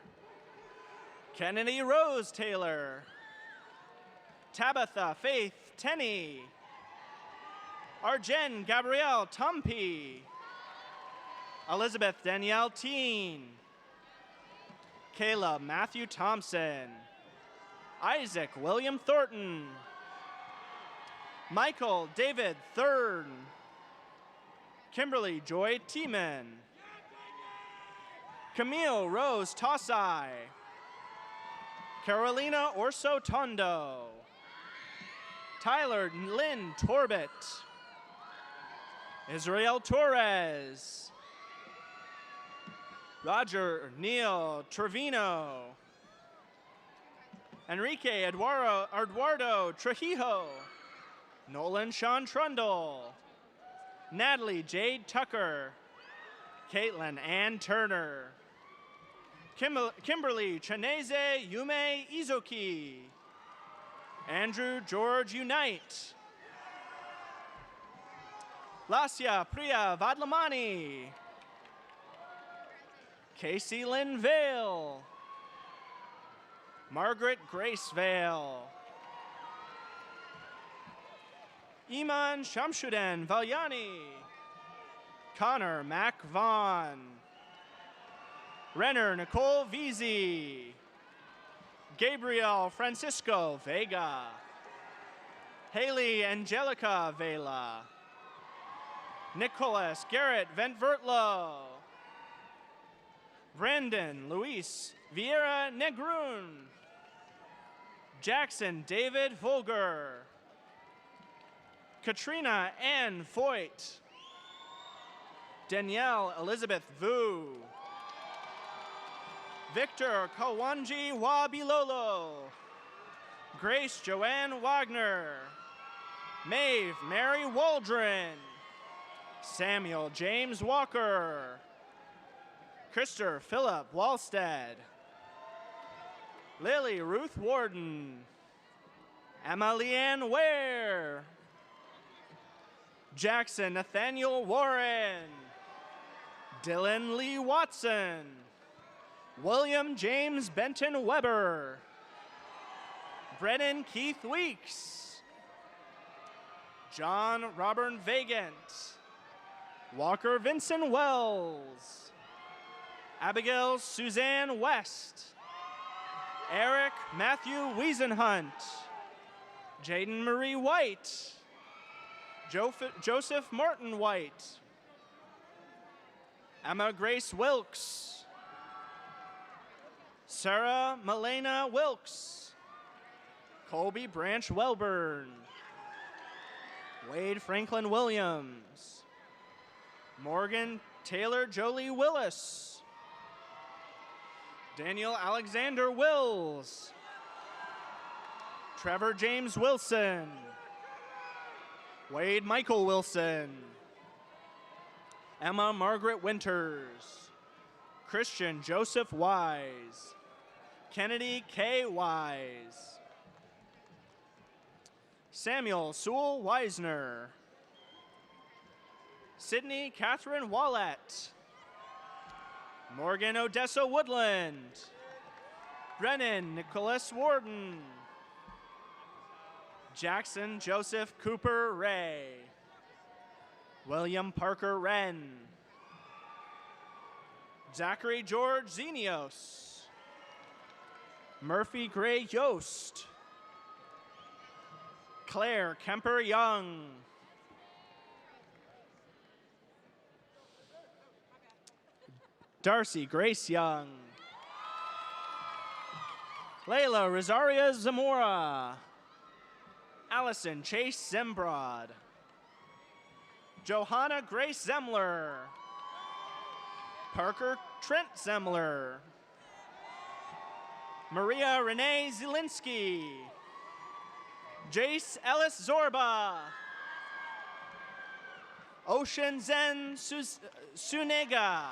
Kennedy Rose Taylor. Tabitha Faith Tenney. Arjen Gabrielle Tumpy. Elizabeth Danielle Teen. Kayla Matthew Thompson. Isaac William Thornton. Michael David Thurn. Kimberly Joy Tiemann. Camille Rose Tossai. Carolina Orso Tondo. Tyler Lynn Torbett. Israel Torres. Roger Neil Trevino. Enrique Eduardo Trujillo. Nolan Sean Trundle. Natalie Jade Tucker. Caitlin Ann Turner. Kimberly Chaneze Yume Izoki. Andrew George Unite. Lasya Priya Vadlamani. Casey Lynn Vale. Margaret Grace Vale. Iman Shamshudan Valyani. Connor Mac Vaughn. Renner Nicole Veazey. Gabriel Francisco Vega. Haley Angelica Vela. Nicholas Garrett Ventvertlo. Brandon Luis Vieira Negrun. Jackson David Volger. Katrina Ann Foyt. Danielle Elizabeth Vu. Victor Kawanji Wabilolo. Grace Joanne Wagner. Maeve Mary Waldron. Samuel James Walker. Krister Philip Walstead. Lily Ruth Warden. Emma Leanne Ware. Jackson Nathaniel Warren. Dylan Lee Watson. William James Benton Weber. Brennan Keith Weeks. John Robert Vagant. Walker Vincent Wells. Abigail Suzanne West. Eric Matthew Wiesenhunt. Jaden Marie White. Joseph Martin White. Emma Grace Wilkes. Sarah Malena Wilkes. Colby Branch Welburn. Wade Franklin Williams. Morgan Taylor Jolie Willis. Daniel Alexander Wills. Trevor James Wilson. Wade Michael Wilson. Emma Margaret Winters. Christian Joseph Wise. Kennedy K. Wise. Samuel Sewell Weisner. Sydney Catherine Wallett. Morgan Odessa Woodland. Brennan Nicholas Warden. Jackson Joseph Cooper Ray. William Parker Wren. Zachary George Zenios. Murphy Gray Yost. Claire Kemper Young. Darcy Grace Young. Layla Rosaria Zamora. Allison Chase Zembrod. Johanna Grace Zemler. Parker Trent Zemler. Maria Renee Zielinski. Jace Ellis Zorba. Ocean Zen Sunega.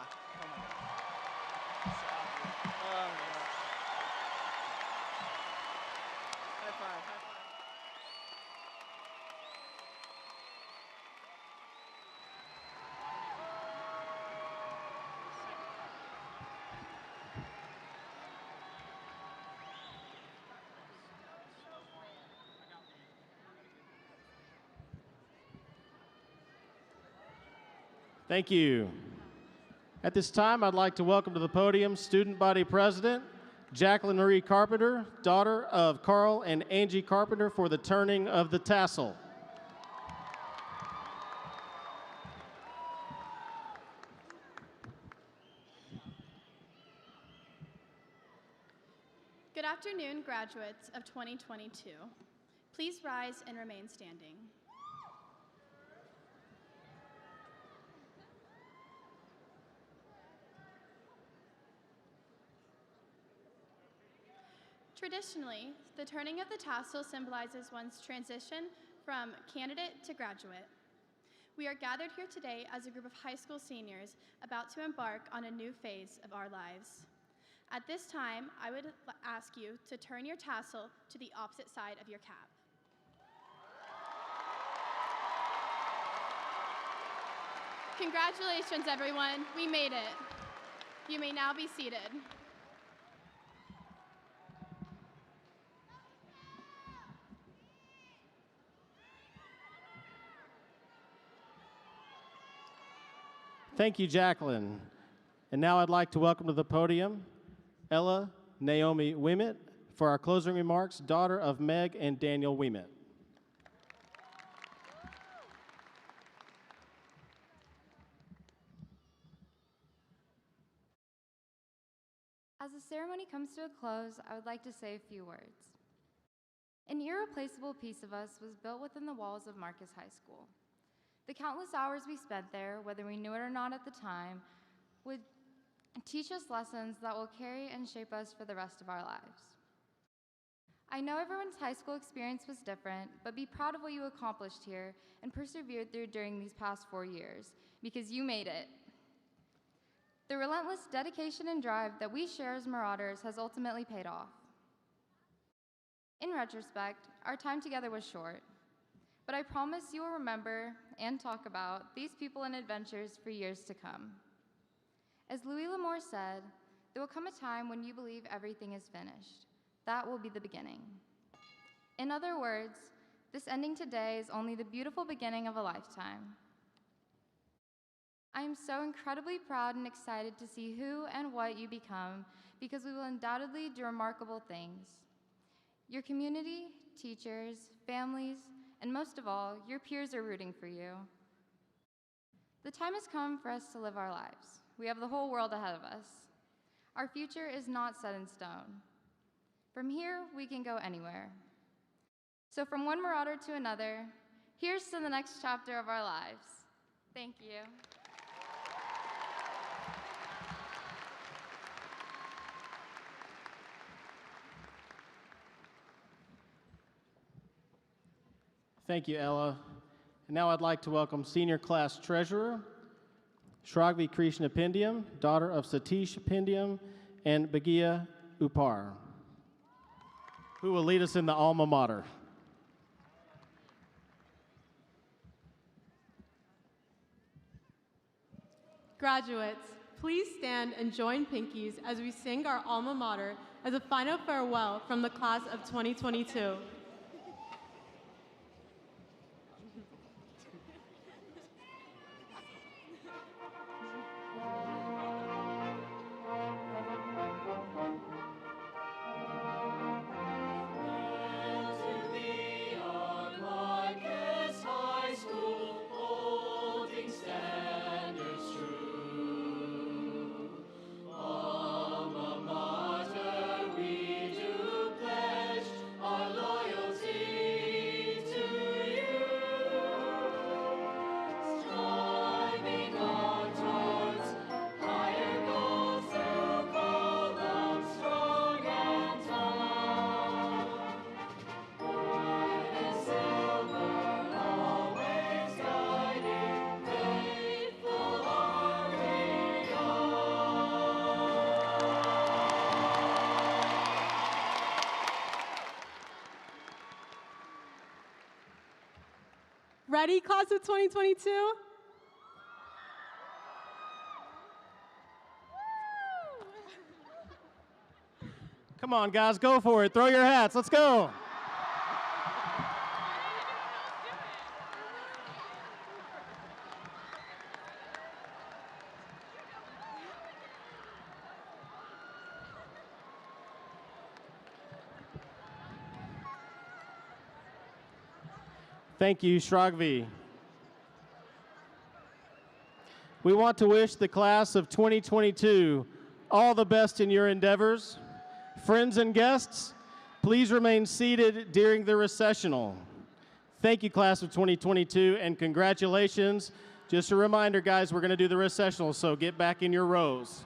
Thank you. At this time, I'd like to welcome to the podium Student Body President Jacqueline Marie Carpenter, daughter of Carl and Angie Carpenter, for the turning of the tassel. Good afternoon, graduates of 2022. Please rise and remain standing. Traditionally, the turning of the tassel symbolizes one's transition from candidate to graduate. We are gathered here today as a group of high school seniors about to embark on a new phase of our lives. At this time, I would ask you to turn your tassel to the opposite side of your cap. Congratulations, everyone. We made it. You may now be seated. Thank you, Jacqueline. And now I'd like to welcome to the podium Ella Naomi Wimet for our closing remarks, daughter of Meg and Daniel Wimet. As the ceremony comes to a close, I would like to say a few words. An irreplaceable piece of us was built within the walls of Marcus High School. The countless hours we spent there, whether we knew it or not at the time, would teach us lessons that will carry and shape us for the rest of our lives. I know everyone's high school experience was different, but be proud of what you accomplished here and persevered through during these past 4 years, because you made it. The relentless dedication and drive that we share as Marauders has ultimately paid off. In retrospect, our time together was short, but I promise you will remember and talk about these people and adventures for years to come. As Louis L'Amour said, there will come a time when you believe everything is finished. That will be the beginning. In other words, this ending today is only the beautiful beginning of a lifetime. I am so incredibly proud and excited to see who and what you become, because we will undoubtedly do remarkable things. Your community, teachers, families, and most of all, your peers are rooting for you. The time has come for us to live our lives. We have the whole world ahead of us. Our future is not set in stone. From here, we can go anywhere. So from one Marauder to another, here's to the next chapter of our lives. Thank you. Thank you, Ella. And now I'd like to welcome Senior Class Treasurer, Shragvi Krishna Pindiam, daughter of Satish Pindiam and Bagia Upar, who will lead us in the Alma Mater. Graduates, please stand and join Pinkies as we sing our Alma Mater as a final farewell from the class of 2022. Ready, class of 2022? Come on, guys, go for it. Throw your hats. Let's go. Thank you, Shragvi. We want to wish the class of 2022 all the best in your endeavors. Friends and guests, please remain seated during the recessional. Thank you, class of 2022, and congratulations. Just a reminder, guys, we're going to do the recessional, so get back in your rows.